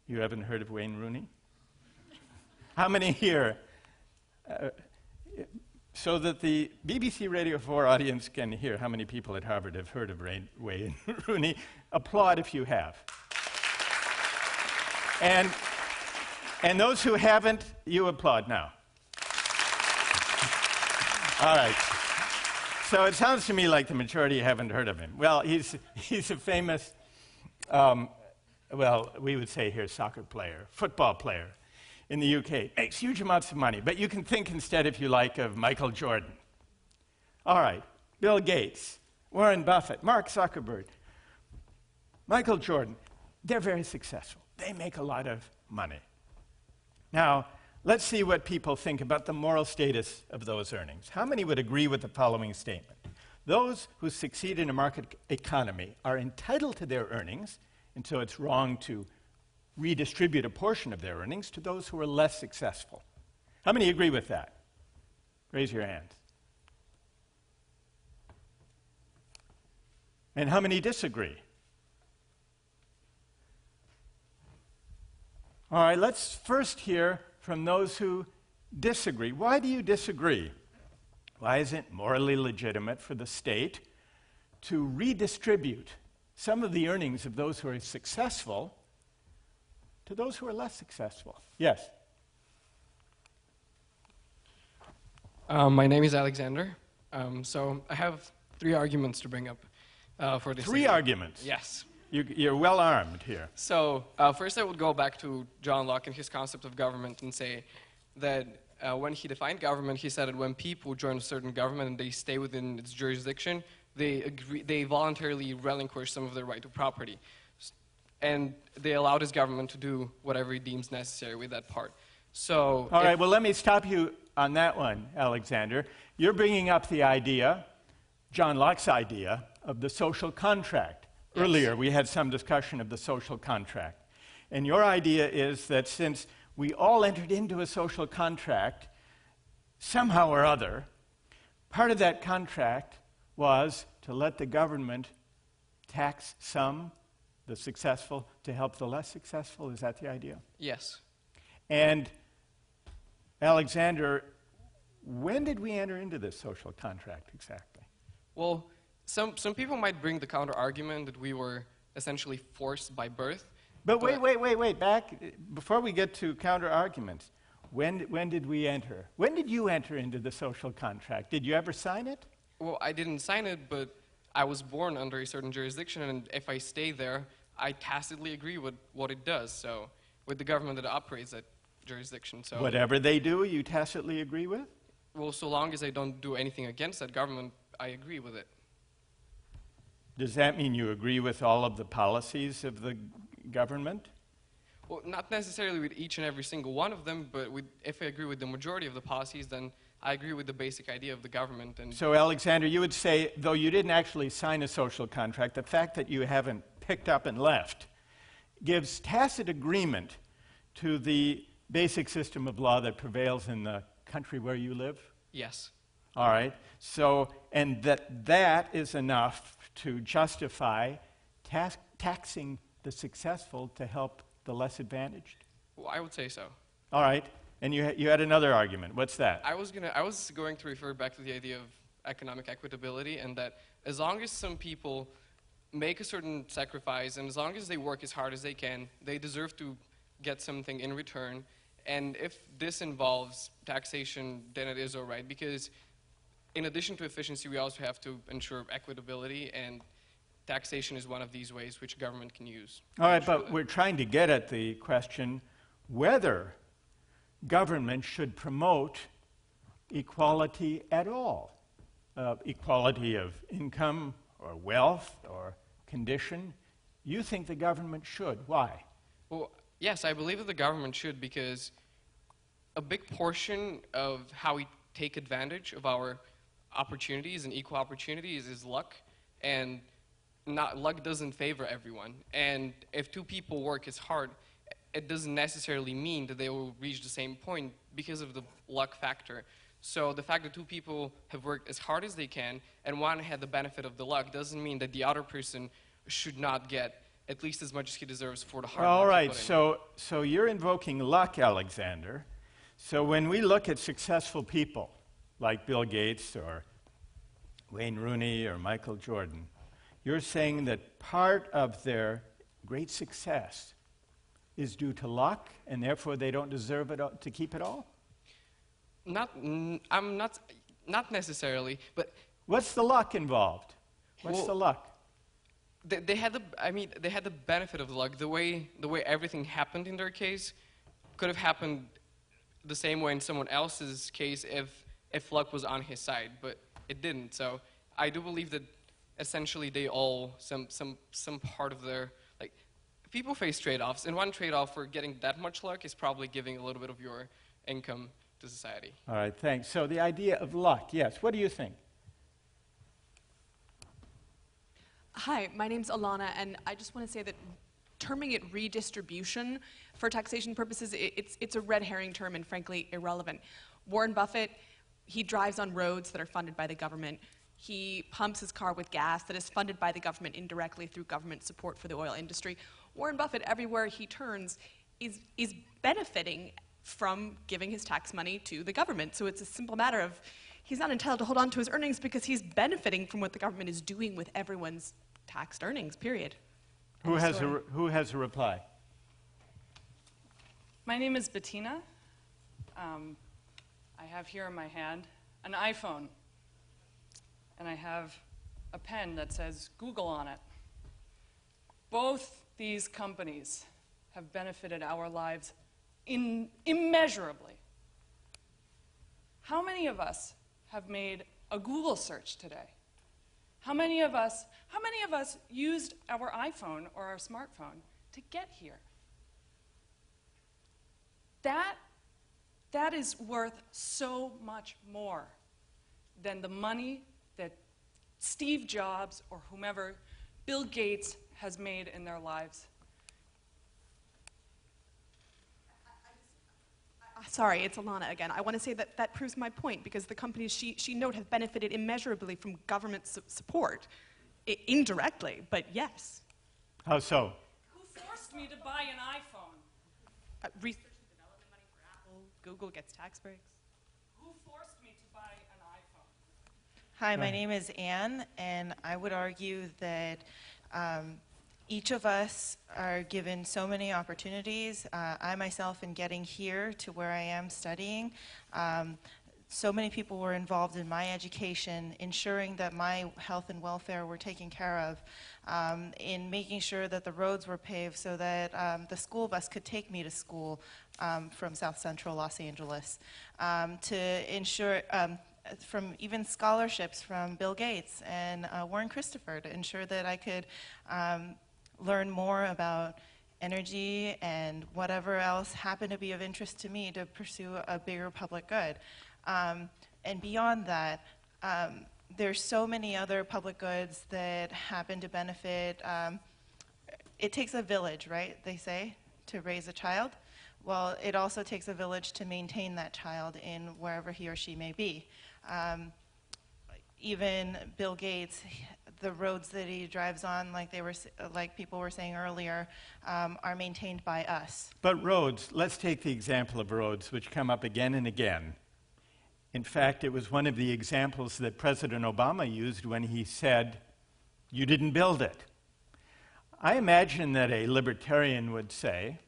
You haven't heard of Wayne Rooney? How many here? So that the BBC Radio 4 audience can hear how many people at Harvard have heard of Wayne Rooney. Applaud if you have. And those who haven't, you applaud now. All right. So it sounds to me like the majority haven't heard of him. Well, he's a famous, well, we would say here soccer player, football player in the UK. Makes huge amounts of money. But you can think instead, if you like, of Michael Jordan. All right. Bill Gates, Warren Buffett, Mark Zuckerberg, Michael Jordan. They're very successful. They make a lot of money. Now, let's see what people think about the moral status of those earnings. How many would agree with the following statement? Those who succeed in a market economy are entitled to their earnings, and so it's wrong to redistribute a portion of their earnings to those who are less successful. How many agree with that? Raise your hands. And how many disagree? All right, let's first hear from those who disagree. Why do you disagree? Why is it morally legitimate for the state to redistribute some of the earnings of those who are successful to those who are less successful? Yes? My name is Alexander. So I have 3 arguments to bring up for this. 3 arguments? Yes. You're well armed here. So first I would go back to John Locke and his concept of government and say that when he defined government, he said that when people join a certain government and they stay within its jurisdiction, they voluntarily relinquish some of their right to property. And they allowed his government to do whatever he deems necessary with that part. So all right, well, let me stop you on that one, Alexander. You're bringing up the idea, John Locke's idea, of the social contract. Yes. Earlier, we had some discussion of the social contract. And your idea is that since we all entered into a social contract, somehow or other, part of that contract was to let the government tax some, the successful, to help the less successful. Is that the idea? Yes. And Alexander, when did we enter into this social contract exactly? Well, some people might bring the counter-argument that we were essentially forced by birth. But wait, back, before we get to counter-arguments, when did we enter? When did you enter into the social contract? Did you ever sign it? Well, I didn't sign it, but I was born under a certain jurisdiction, and if I stay there, I tacitly agree with what it does, so with the government that operates that jurisdiction. So whatever they do, you tacitly agree with? Well, so long as I don't do anything against that government, I agree with it. Does that mean you agree with all of the policies of the government? Well, not necessarily with each and every single one of them, but if I agree with the majority of the policies, then I agree with the basic idea of the government. And so, Alexander, you would say, though you didn't actually sign a social contract, the fact that you haven't picked up and left gives tacit agreement to the basic system of law that prevails in the country where you live? Yes. All right. So, and that is enough to justify taxing the successful to help the less advantaged? Well, I would say so. All right. And you had another argument. What's that? I was going to refer back to the idea of economic equitability, and that as long as some people make a certain sacrifice, and as long as they work as hard as they can, they deserve to get something in return. And if this involves taxation, then it is all right, because in addition to efficiency, we also have to ensure equitability, and taxation is one of these ways which government can use. All right, but we're trying to get at the question whether government should promote equality at all, equality of income or wealth or condition. You think the government should. Why? Well, yes, I believe that the government should, because a big portion of how we take advantage of our opportunities and equal opportunities is luck, and luck doesn't favor everyone. And if 2 people work as hard, it doesn't necessarily mean that they will reach the same point because of the luck factor. So the fact that 2 people have worked as hard as they can and one had the benefit of the luck doesn't mean that the other person should not get at least as much as he deserves for the hard work. All right, so you're invoking luck, Alexander. So when we look at successful people like Bill Gates or Wayne Rooney or Michael Jordan, you're saying that part of their great success is due to luck, and therefore they don't deserve it to keep it all? I'm not. not necessarily, but what's the luck involved? What's well, the luck? They had they had the benefit of the luck. The way everything happened in their case could have happened the same way in someone else's case if luck was on his side, but it didn't. So I do believe that essentially they all some part of their, like, people face trade-offs, and one trade-off for getting that much luck is probably giving a little bit of your income to society. All right, thanks. So the idea of luck, yes. What do you think? Hi, my name's Alana, and I just want to say that terming it redistribution for taxation purposes, it's a red herring term and frankly irrelevant. Warren Buffett, he drives on roads that are funded by the government. He pumps his car with gas that is funded by the government indirectly through government support for the oil industry. Warren Buffett, everywhere he turns, is benefiting from giving his tax money to the government. So it's a simple matter of he's not entitled to hold on to his earnings because he's benefiting from what the government is doing with everyone's taxed earnings, period. Who has a reply? My name is Bettina. I have here in my hand an iPhone, and I have a pen that says Google on it. Both these companies have benefited our lives immeasurably. How many of us have made a Google search today? How many of us used our iPhone or our smartphone to get here? That is worth so much more than the money that Steve Jobs or whomever, Bill Gates, has made in their lives. Sorry, it's Alana again. I want to say that that proves my point because the companies she noted have benefited immeasurably from government support, indirectly, but yes. How so? Who forced me to buy an iPhone? Research and development money for Apple, Google gets tax breaks. Who forced me to buy an iPhone? Hi, my name is Anne, and I would argue that each of us are given so many opportunities. I myself, in getting here to where I am studying, so many people were involved in my education, ensuring that my health and welfare were taken care of, in making sure that the roads were paved so that the school bus could take me to school from South Central Los Angeles, to ensure from even scholarships from Bill Gates and Warren Christopher to ensure that I could learn more about energy and whatever else happened to be of interest to me to pursue a bigger public good. And beyond that, there's so many other public goods that happen to benefit. It takes a village, right, they say, to raise a child. Well, it also takes a village to maintain that child in wherever he or she may be. Even Bill Gates, the roads that he drives on, like people were saying earlier, are maintained by us. But roads, let's take the example of roads, which come up again and again. In fact, it was one of the examples that President Obama used when he said, "You didn't build it." I imagine that a libertarian would say,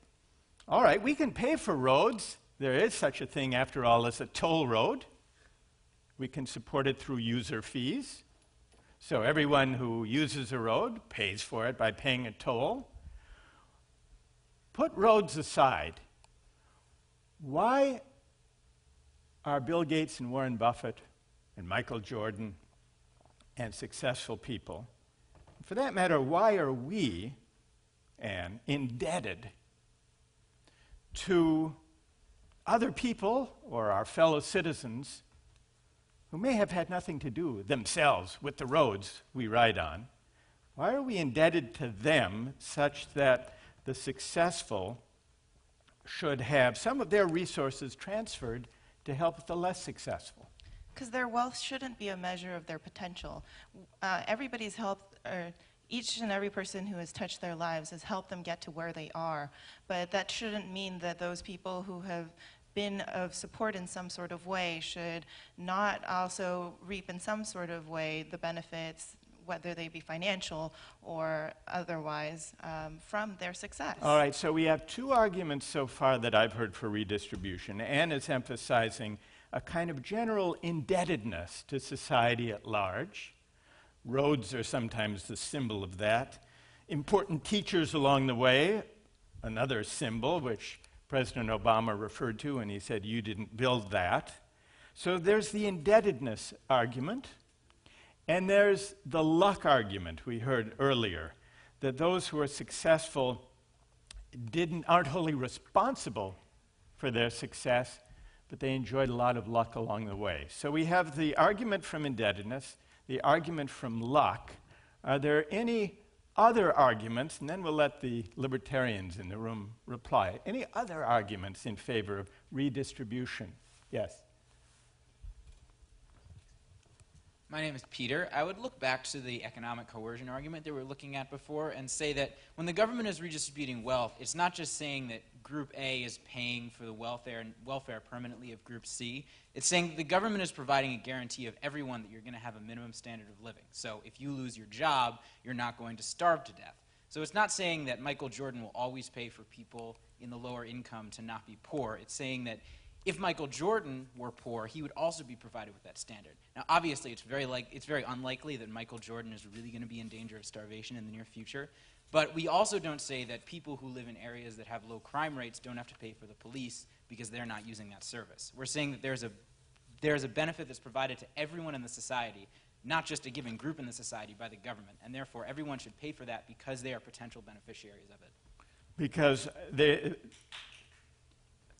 all right, we can pay for roads. There is such a thing, after all, as a toll road. We can support it through user fees. So everyone who uses a road pays for it by paying a toll. Put roads aside. Why are Bill Gates and Warren Buffett and Michael Jordan and successful people, for that matter, why are we, Anne, indebted to other people or our fellow citizens who may have had nothing to do themselves with the roads we ride on? Why are we indebted to them such that the successful should have some of their resources transferred to help the less successful? Because their wealth shouldn't be a measure of their potential. Everybody's helped, or each and every person who has touched their lives has helped them get to where they are. But that shouldn't mean that those people who have been of support in some sort of way should not also reap in some sort of way the benefits, whether they be financial or otherwise, from their success. All right, so we have two arguments so far that I've heard for redistribution. Anne is emphasizing a kind of general indebtedness to society at large. Roads are sometimes the symbol of that. Important teachers along the way, another symbol which President Obama referred to when he said, "You didn't build that." So there's the indebtedness argument, and there's the luck argument we heard earlier, that those who are successful aren't wholly responsible for their success, but they enjoyed a lot of luck along the way. So we have the argument from indebtedness, the argument from luck. Are there any other arguments, and then we'll let the libertarians in the room reply, any other arguments in favor of redistribution? Yes? My name is Peter. I would look back to the economic coercion argument that we were looking at before and say that when the government is redistributing wealth, it's not just saying that Group A is paying for the welfare permanently of Group C. It's saying that the government is providing a guarantee of everyone that you're going to have a minimum standard of living. So if you lose your job, you're not going to starve to death. So it's not saying that Michael Jordan will always pay for people in the lower income to not be poor. It's saying that if Michael Jordan were poor, he would also be provided with that standard. Now, obviously, it's very unlikely that Michael Jordan is really going to be in danger of starvation in the near future. But we also don't say that people who live in areas that have low crime rates don't have to pay for the police because they're not using that service. We're saying that there's a benefit that's provided to everyone in the society, not just a given group in the society by the government, and therefore everyone should pay for that because they are potential beneficiaries of it. Because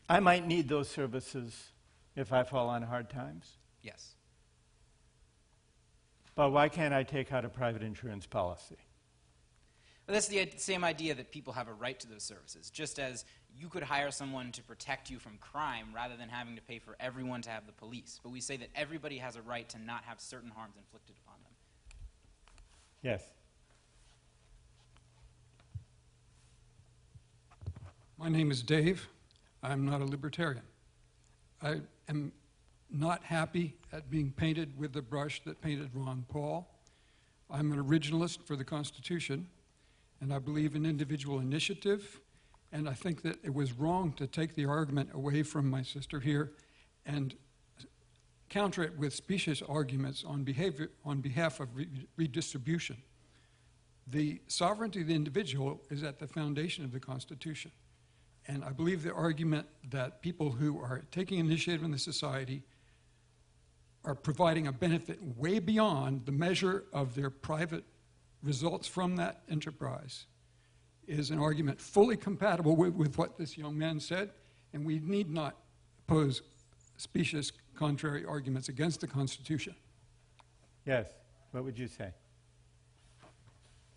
I might need those services if I fall on hard times. Yes. But why can't I take out a private insurance policy? But that's the same idea that people have a right to those services, just as you could hire someone to protect you from crime rather than having to pay for everyone to have the police. But we say that everybody has a right to not have certain harms inflicted upon them. Yes. My name is Dave. I'm not a libertarian. I am not happy at being painted with the brush that painted Ron Paul. I'm an originalist for the Constitution, and I believe in individual initiative, and I think that it was wrong to take the argument away from my sister here and counter it with specious arguments on behalf of redistribution. The sovereignty of the individual is at the foundation of the Constitution. And I believe the argument that people who are taking initiative in the society are providing a benefit way beyond the measure of their private results from that enterprise is an argument fully compatible with what this young man said, and we need not pose specious contrary arguments against the Constitution. Yes, what would you say?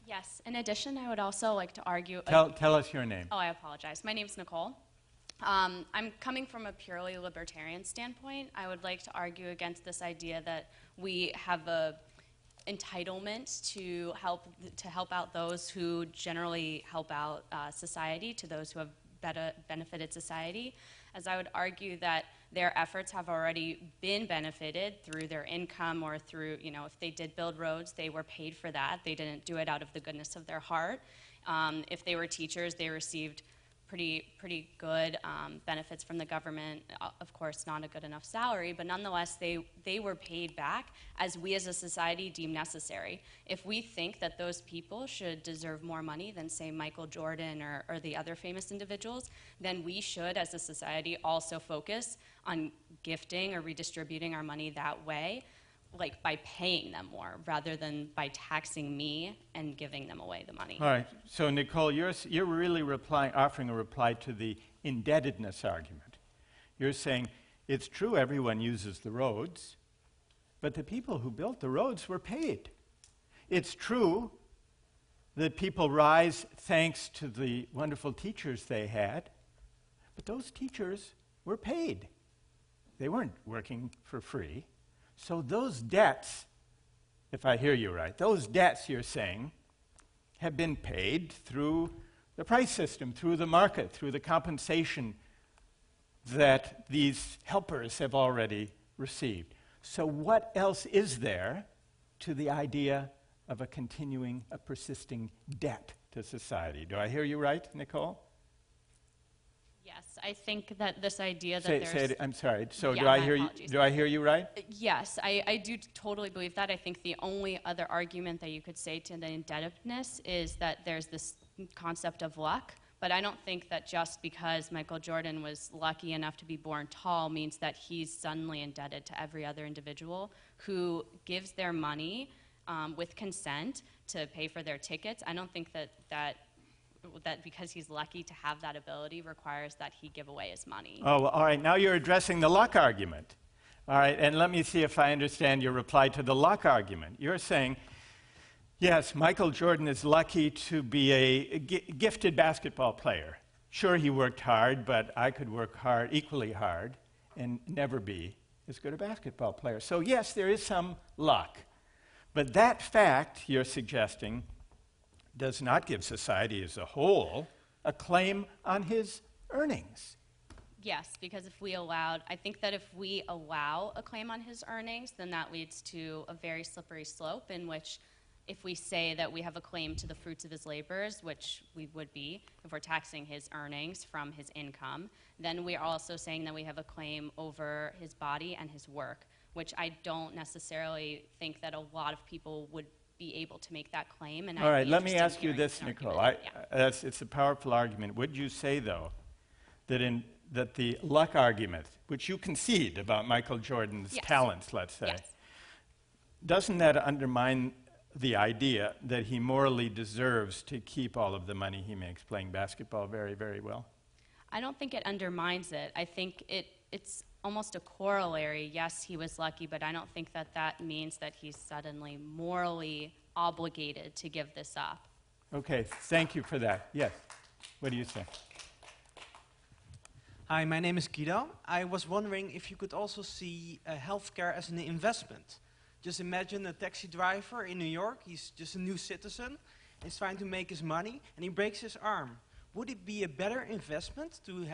Yes, in addition, I would also like to argue... Tell us your name. Oh, I apologize. My name is Nicole. I'm coming from a purely libertarian standpoint. I would like to argue against this idea that we have a entitlement to help out those who generally help out society, to those who have benefited society, as I would argue that their efforts have already been benefited through their income or through, if they did build roads, they were paid for that. They didn't do it out of the goodness of their heart. If they were teachers, they received pretty good benefits from the government. Of course, not a good enough salary, but nonetheless, they were paid back as we as a society deem necessary. If we think that those people should deserve more money than, say, Michael Jordan or the other famous individuals, then we should, as a society, also focus on gifting or redistributing our money that way, like by paying them more rather than by taxing me and giving them away the money. All right. So, Nicole, you're really offering a reply to the indebtedness argument. You're saying it's true everyone uses the roads, but the people who built the roads were paid. It's true that people rise thanks to the wonderful teachers they had, but those teachers were paid. They weren't working for free. So those debts, if I hear you right, those debts you're saying have been paid through the price system, through the market, through the compensation that these helpers have already received. So what else is there to the idea of a persisting debt to society? Do I hear you right, Nicole? Yes, I think that this idea that there's... I'm sorry. So Yeah, do I my hear you? apologies. Do I hear you right? Yes, I do totally believe that. I think the only other argument that you could say to the indebtedness is that there's this concept of luck. But I don't think that just because Michael Jordan was lucky enough to be born tall means that he's suddenly indebted to every other individual who gives their money with consent to pay for their tickets. I don't think that because he's lucky to have that ability requires that he give away his money. Oh, well, all right. Now you're addressing the luck argument. All right, and let me see if I understand your reply to the luck argument. You're saying, yes, Michael Jordan is lucky to be a gifted basketball player. Sure, he worked hard, but I could work hard, equally hard, and never be as good a basketball player. So yes, there is some luck. But that fact, you're suggesting, does not give society as a whole a claim on his earnings. Yes, because I think that if we allow a claim on his earnings, then that leads to a very slippery slope in which if we say that we have a claim to the fruits of his labors, which we would be if we're taxing his earnings from his income, then we are also saying that we have a claim over his body and his work, which I don't necessarily think that a lot of people would be able to make that claim. And all right, let me ask you this, Nicole. It's a powerful argument. Would you say, though, that the luck argument, which you concede about Michael Jordan's talents, let's say, doesn't that undermine the idea that he morally deserves to keep all of the money he makes playing basketball very, very well? I don't think it undermines it. I think it's almost a corollary. Yes, he was lucky, but I don't think that means that he's suddenly morally obligated to give this up. Okay, thank you for that. Yes, what do you say? Hi, my name is Guido. I was wondering if you could also see healthcare as an investment. Just imagine a taxi driver in New York. He's just a new citizen. He's trying to make his money, and he breaks his arm. Would it be a better investment to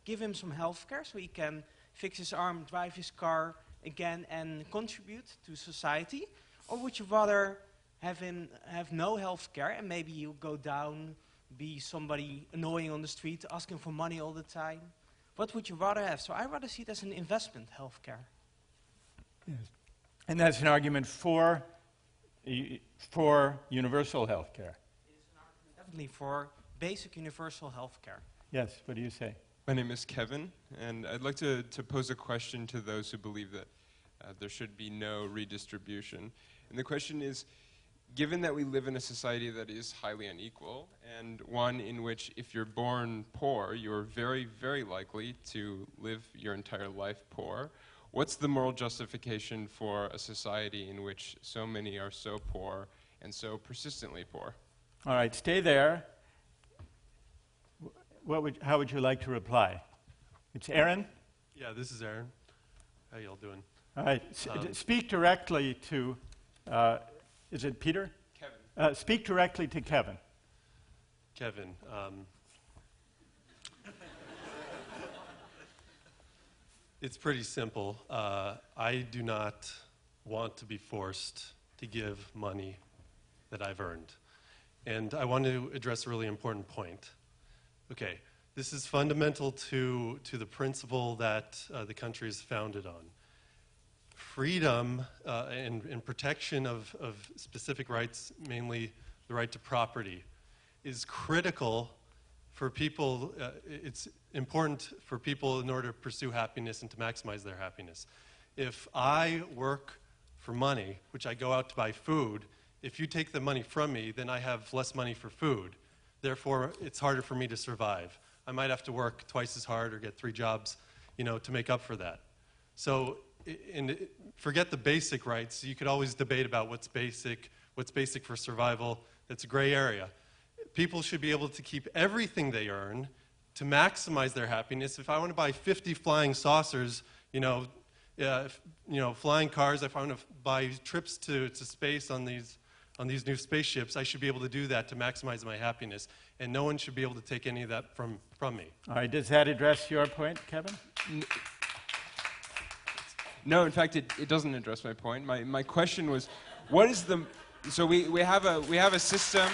give him some healthcare so he can fix his arm, drive his car again, and contribute to society? Or would you rather have no healthcare and maybe he'll go down, be somebody annoying on the street, asking for money all the time? What would you rather have? So I'd rather see it as an investment, healthcare. Yes. And that's an argument for universal health care. It is an argument definitely for basic universal health care. Yes, what do you say? My name is Kevin, and I'd like to pose a question to those who believe that there should be no redistribution. And the question is, given that we live in a society that is highly unequal, and one in which if you're born poor, you're very, very likely to live your entire life poor, what's the moral justification for a society in which so many are so poor and so persistently poor? All right, stay there. How would you like to reply? It's Aaron? Yeah, this is Aaron. How y'all doing? All right, speak directly to, is it Peter? Kevin. Speak directly to Kevin. Kevin, it's pretty simple. I do not want to be forced to give money that I've earned. And I want to address a really important point. Okay, this is fundamental to the principle that the country is founded on. Freedom and protection of specific rights, mainly the right to property, is critical for people. It's important for people in order to pursue happiness and to maximize their happiness. If I work for money, which I go out to buy food, if you take the money from me, then I have less money for food. Therefore, it's harder for me to survive. I might have to work twice as hard or get 3 jobs, to make up for that. So, forget the basic rights. You could always debate about what's basic for survival. It's a gray area. People should be able to keep everything they earn to maximize their happiness. If I want to buy 50 flying saucers, flying cars, if I want to buy trips to space on these new spaceships, I should be able to do that to maximize my happiness. And no one should be able to take any of that from me. All right, does that address your point, Kevin? No, in fact, it doesn't address my point. My question was, what is the... So we have a system...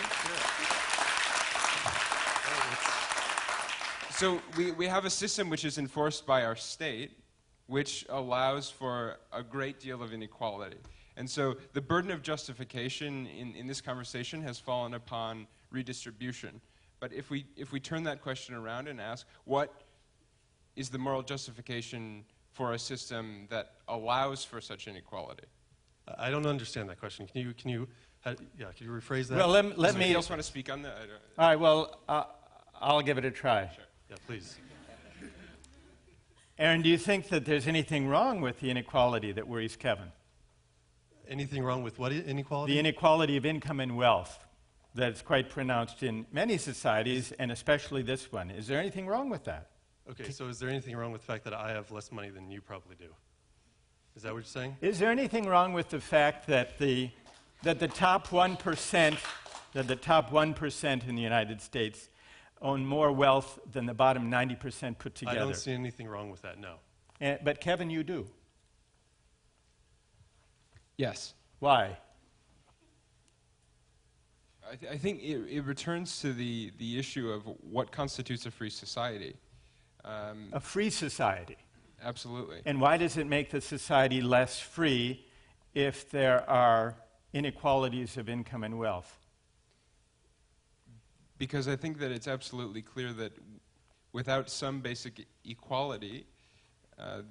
So we have a system which is enforced by our state, which allows for a great deal of inequality. And so the burden of justification in this conversation has fallen upon redistribution. But if we turn that question around and ask, what is the moral justification for a system that allows for such inequality? I don't understand that question. Can you rephrase that? Well, let Does me. anybody else want to speak on that? All right. Well, I'll give it a try. Sure. Yeah, please. Aaron, do you think that there's anything wrong with the inequality that worries Kevin? Anything wrong with what inequality? The inequality of income and wealth that's quite pronounced in many societies, and especially this one. Is there anything wrong with that? Okay, so is there anything wrong with the fact that I have less money than you probably do? Is that what you're saying? Is there anything wrong with the fact that the top 1%, in the United States own more wealth than the bottom 90% put together? I don't see anything wrong with that, no. But Kevin, you do. Yes. Why? I think it returns to the issue of what constitutes a free society. A free society. Absolutely. And why does it make the society less free if there are inequalities of income and wealth? Because I think that it's absolutely clear that without some basic equality,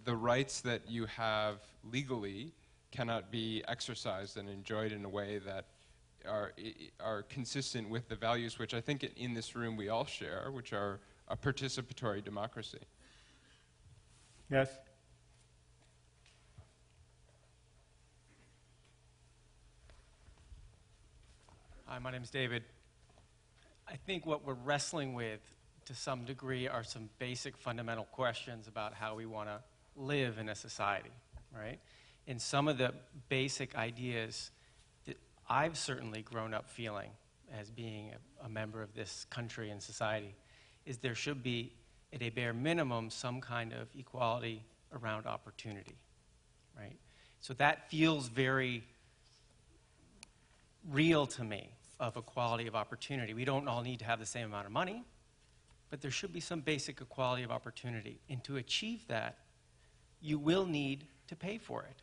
the rights that you have legally cannot be exercised and enjoyed in a way that are consistent with the values which I think in this room we all share, which are a participatory democracy. Yes? Hi, my name is David. I think what we're wrestling with to some degree are some basic fundamental questions about how we want to live in a society, right? And some of the basic ideas that I've certainly grown up feeling as being a member of this country and society is there should be, at a bare minimum, some kind of equality around opportunity, right? So that feels very real to me, of equality of opportunity. We don't all need to have the same amount of money, but there should be some basic equality of opportunity. And to achieve that, you will need to pay for it.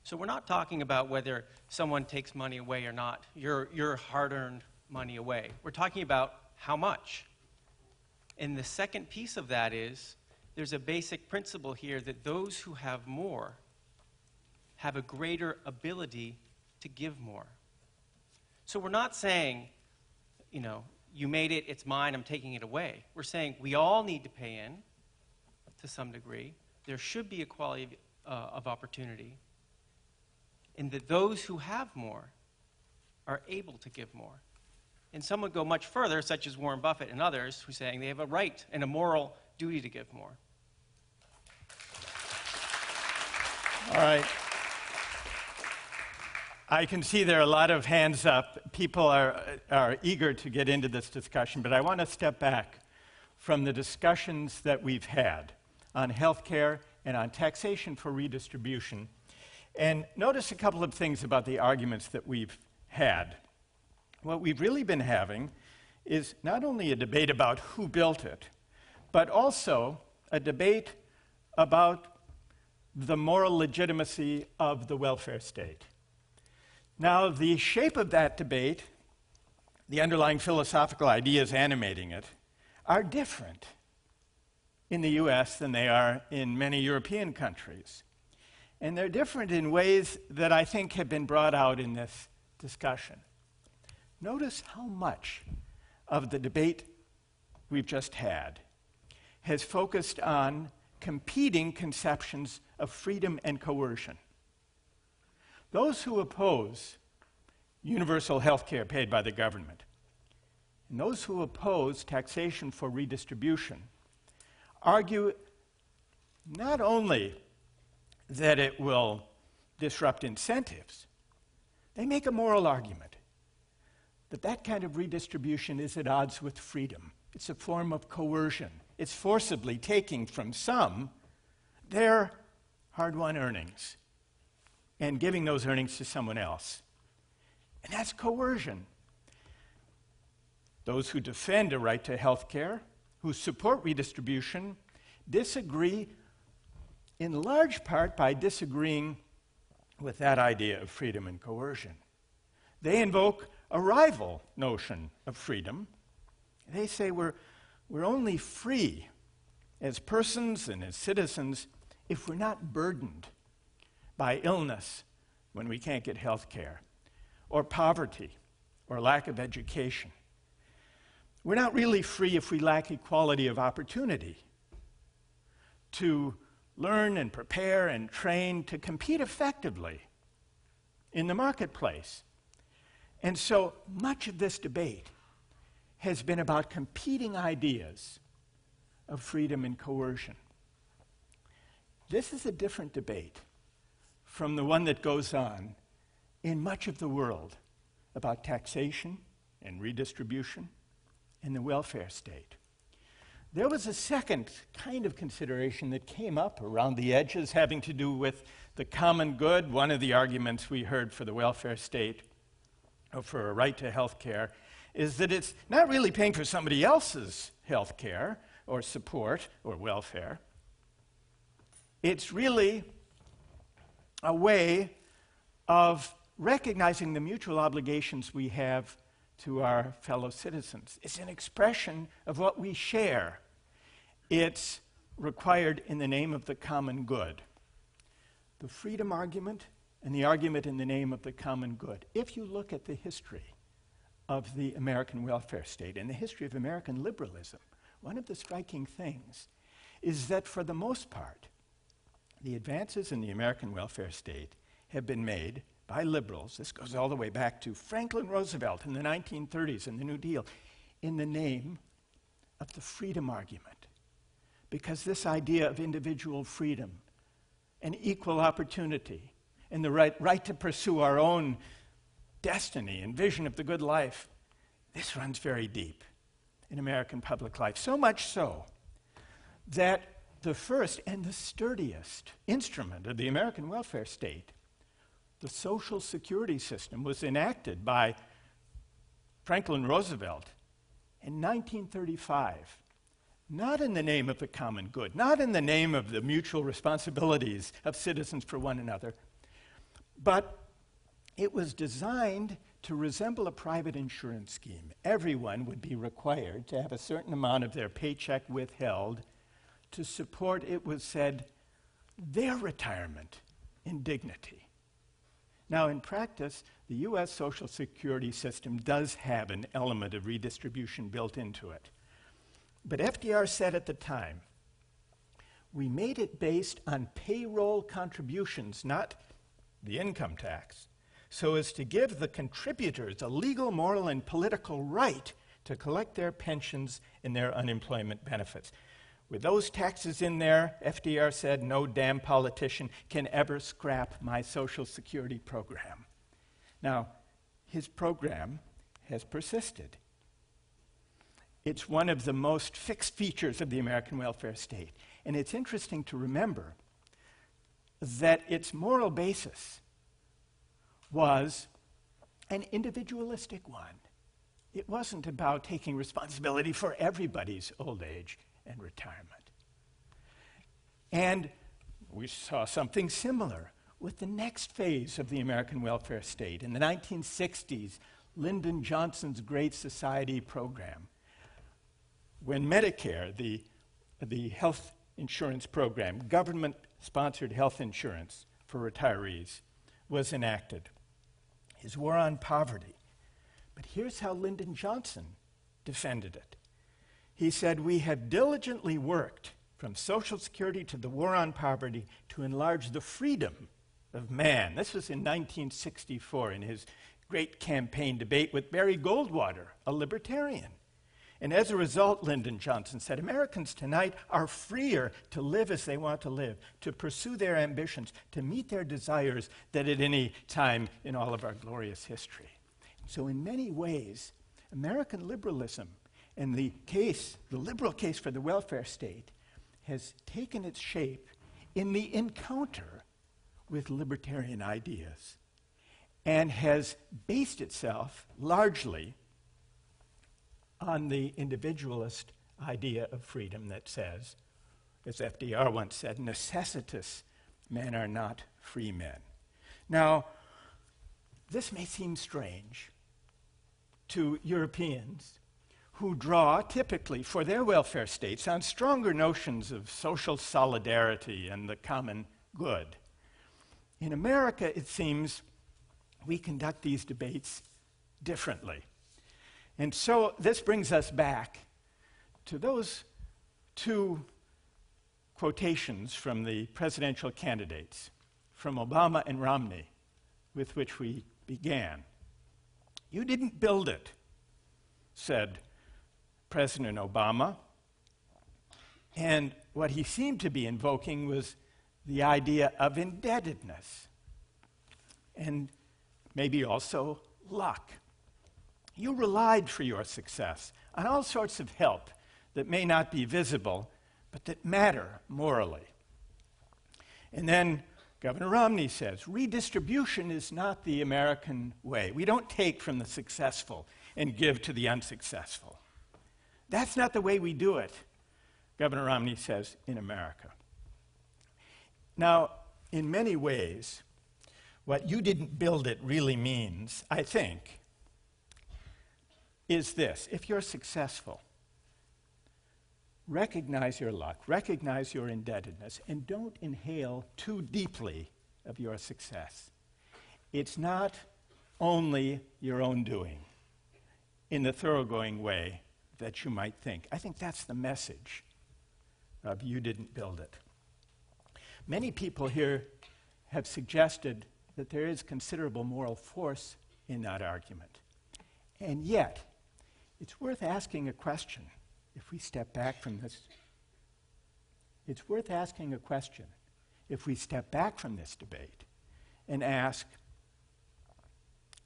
So we're not talking about whether someone takes money away or not, your hard-earned money away. We're talking about how much. And the second piece of that is there's a basic principle here that those who have more have a greater ability to give more. So we're not saying, you know, you made it, it's mine, I'm taking it away. We're saying we all need to pay in to some degree. There should be equality of opportunity, and that those who have more are able to give more. And some would go much further, such as Warren Buffett and others, who are saying they have a right and a moral duty to give more. All right. I can see there are a lot of hands up. People are eager to get into this discussion, but I want to step back from the discussions that we've had on healthcare and on taxation for redistribution, and notice a couple of things about the arguments that we've had. What we've really been having is not only a debate about who built it, but also a debate about the moral legitimacy of the welfare state. Now, the shape of that debate, the underlying philosophical ideas animating it, are different in the US than they are in many European countries. And they're different in ways that I think have been brought out in this discussion. Notice how much of the debate we've just had has focused on competing conceptions of freedom and coercion. Those who oppose universal health care paid by the government, and those who oppose taxation for redistribution, argue not only that it will disrupt incentives, they make a moral argument that that kind of redistribution is at odds with freedom. It's a form of coercion. It's forcibly taking from some their hard-won earnings and giving those earnings to someone else. And that's coercion. Those who defend a right to health care, who support redistribution disagree in large part by disagreeing with that idea of freedom and coercion. They invoke a rival notion of freedom. They say we're only free as persons and as citizens if we're not burdened by illness when we can't get health care, or poverty, or lack of education. We're not really free if we lack equality of opportunity to learn and prepare and train to compete effectively in the marketplace. And so much of this debate has been about competing ideas of freedom and coercion. This is a different debate from the one that goes on in much of the world about taxation and redistribution and the welfare state. There was a second kind of consideration that came up around the edges having to do with the common good. One of the arguments we heard for the welfare state, or for a right to health care, is that it's not really paying for somebody else's health care or support or welfare. It's really a way of recognizing the mutual obligations we have to our fellow citizens. It's an expression of what we share. It's required in the name of the common good. The freedom argument and the argument in the name of the common good. If you look at the history of the American welfare state and the history of American liberalism, one of the striking things is that for the most part, the advances in the American welfare state have been made by liberals. This goes all the way back to Franklin Roosevelt in the 1930s and the New Deal, in the name of the freedom argument. Because this idea of individual freedom and equal opportunity and the right to pursue our own destiny and vision of the good life, this runs very deep in American public life. So much so that the first and the sturdiest instrument of the American welfare state, the Social Security system, was enacted by Franklin Roosevelt in 1935, not in the name of the common good, not in the name of the mutual responsibilities of citizens for one another, but it was designed to resemble a private insurance scheme. Everyone would be required to have a certain amount of their paycheck withheld to support, it was said, their retirement in dignity. Now, in practice, the U.S. Social Security system does have an element of redistribution built into it. But FDR said at the time, we made it based on payroll contributions, not the income tax, so as to give the contributors a legal, moral, and political right to collect their pensions and their unemployment benefits. With those taxes in there, FDR said, no damn politician can ever scrap my Social Security program. Now, his program has persisted. It's one of the most fixed features of the American welfare state. And it's interesting to remember that its moral basis was an individualistic one. It wasn't about taking responsibility for everybody's old age and retirement. And we saw something similar with the next phase of the American welfare state. In the 1960s, Lyndon Johnson's Great Society program, when Medicare, the health insurance program, government-sponsored health insurance for retirees, was enacted. His war on poverty. But here's how Lyndon Johnson defended it. He said, we have diligently worked from Social Security to the war on poverty to enlarge the freedom of man. This was in 1964 in his great campaign debate with Barry Goldwater, a libertarian. And as a result, Lyndon Johnson said, Americans tonight are freer to live as they want to live, to pursue their ambitions, to meet their desires than at any time in all of our glorious history. So in many ways, American liberalism and the liberal case for the welfare state has taken its shape in the encounter with libertarian ideas and has based itself largely on the individualist idea of freedom that says, as FDR once said, necessitous men are not free men. Now, this may seem strange to Europeans who draw typically for their welfare states on stronger notions of social solidarity and the common good. In America, it seems, we conduct these debates differently. And so this brings us back to those two quotations from the presidential candidates, from Obama and Romney, with which we began. "You didn't build it," said President Obama. And what he seemed to be invoking was the idea of indebtedness and maybe also luck. "You relied for your success on all sorts of help that may not be visible, but that matter morally." And then Governor Romney says, "Redistribution is not the American way. We don't take from the successful and give to the unsuccessful. That's not the way we do it," Governor Romney says, "in America." Now, in many ways, what "you didn't build it" really means, I think, is this: if you're successful, recognize your luck, recognize your indebtedness, and don't inhale too deeply of your success. It's not only your own doing in the thoroughgoing way that you might think. I think that's the message of "you didn't build it." Many people here have suggested that there is considerable moral force in that argument. And yet, it's worth asking a question if we step back from this. It's worth asking a question if we step back from this debate and ask,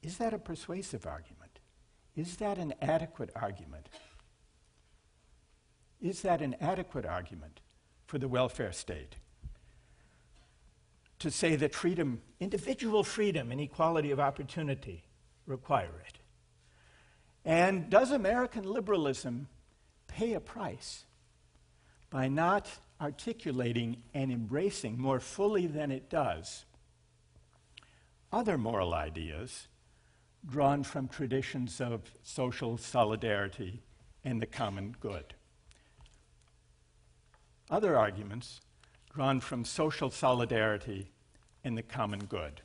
is that a persuasive argument? Is that an adequate argument? Is that an adequate argument for the welfare state? To say that freedom, individual freedom and equality of opportunity require it. And does American liberalism pay a price by not articulating and embracing more fully than it does other moral ideas drawn from traditions of social solidarity and the common good? Other arguments drawn from social solidarity and the common good.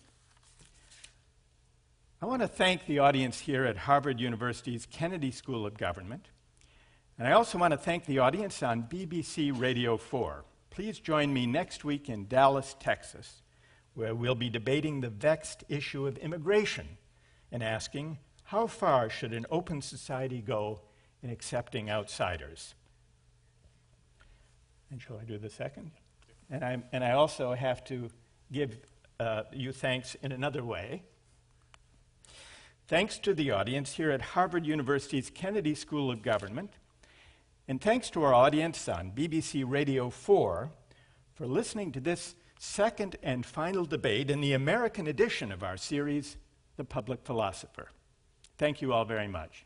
I want to thank the audience here at Harvard University's Kennedy School of Government. And I also want to thank the audience on BBC Radio 4. Please join me next week in Dallas, Texas, where we'll be debating the vexed issue of immigration and asking, how far should an open society go in accepting outsiders? And shall I do the second? And I also have to give you thanks in another way. Thanks to the audience here at Harvard University's Kennedy School of Government, and thanks to our audience on BBC Radio 4 for listening to this second and final debate in the American edition of our series, The Public Philosopher. Thank you all very much.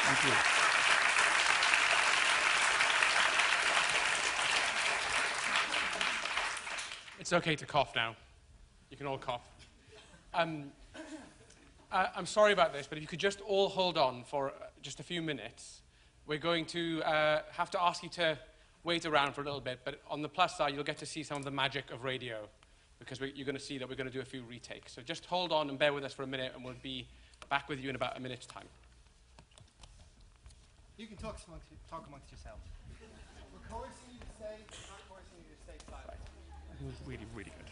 Thank you. It's okay to cough now. You can all cough. I'm sorry about this, but if you could just all hold on for just a few minutes. We're going to have to ask you to wait around for a little bit, but on the plus side, you'll get to see some of the magic of radio, because you're going to see that we're going to do a few retakes. So just hold on and bear with us for a minute, and we'll be back with you in about a minute's time. You can talk amongst yourselves. We're coercing you to stay, not coercing you to stay silent. It was really, really good.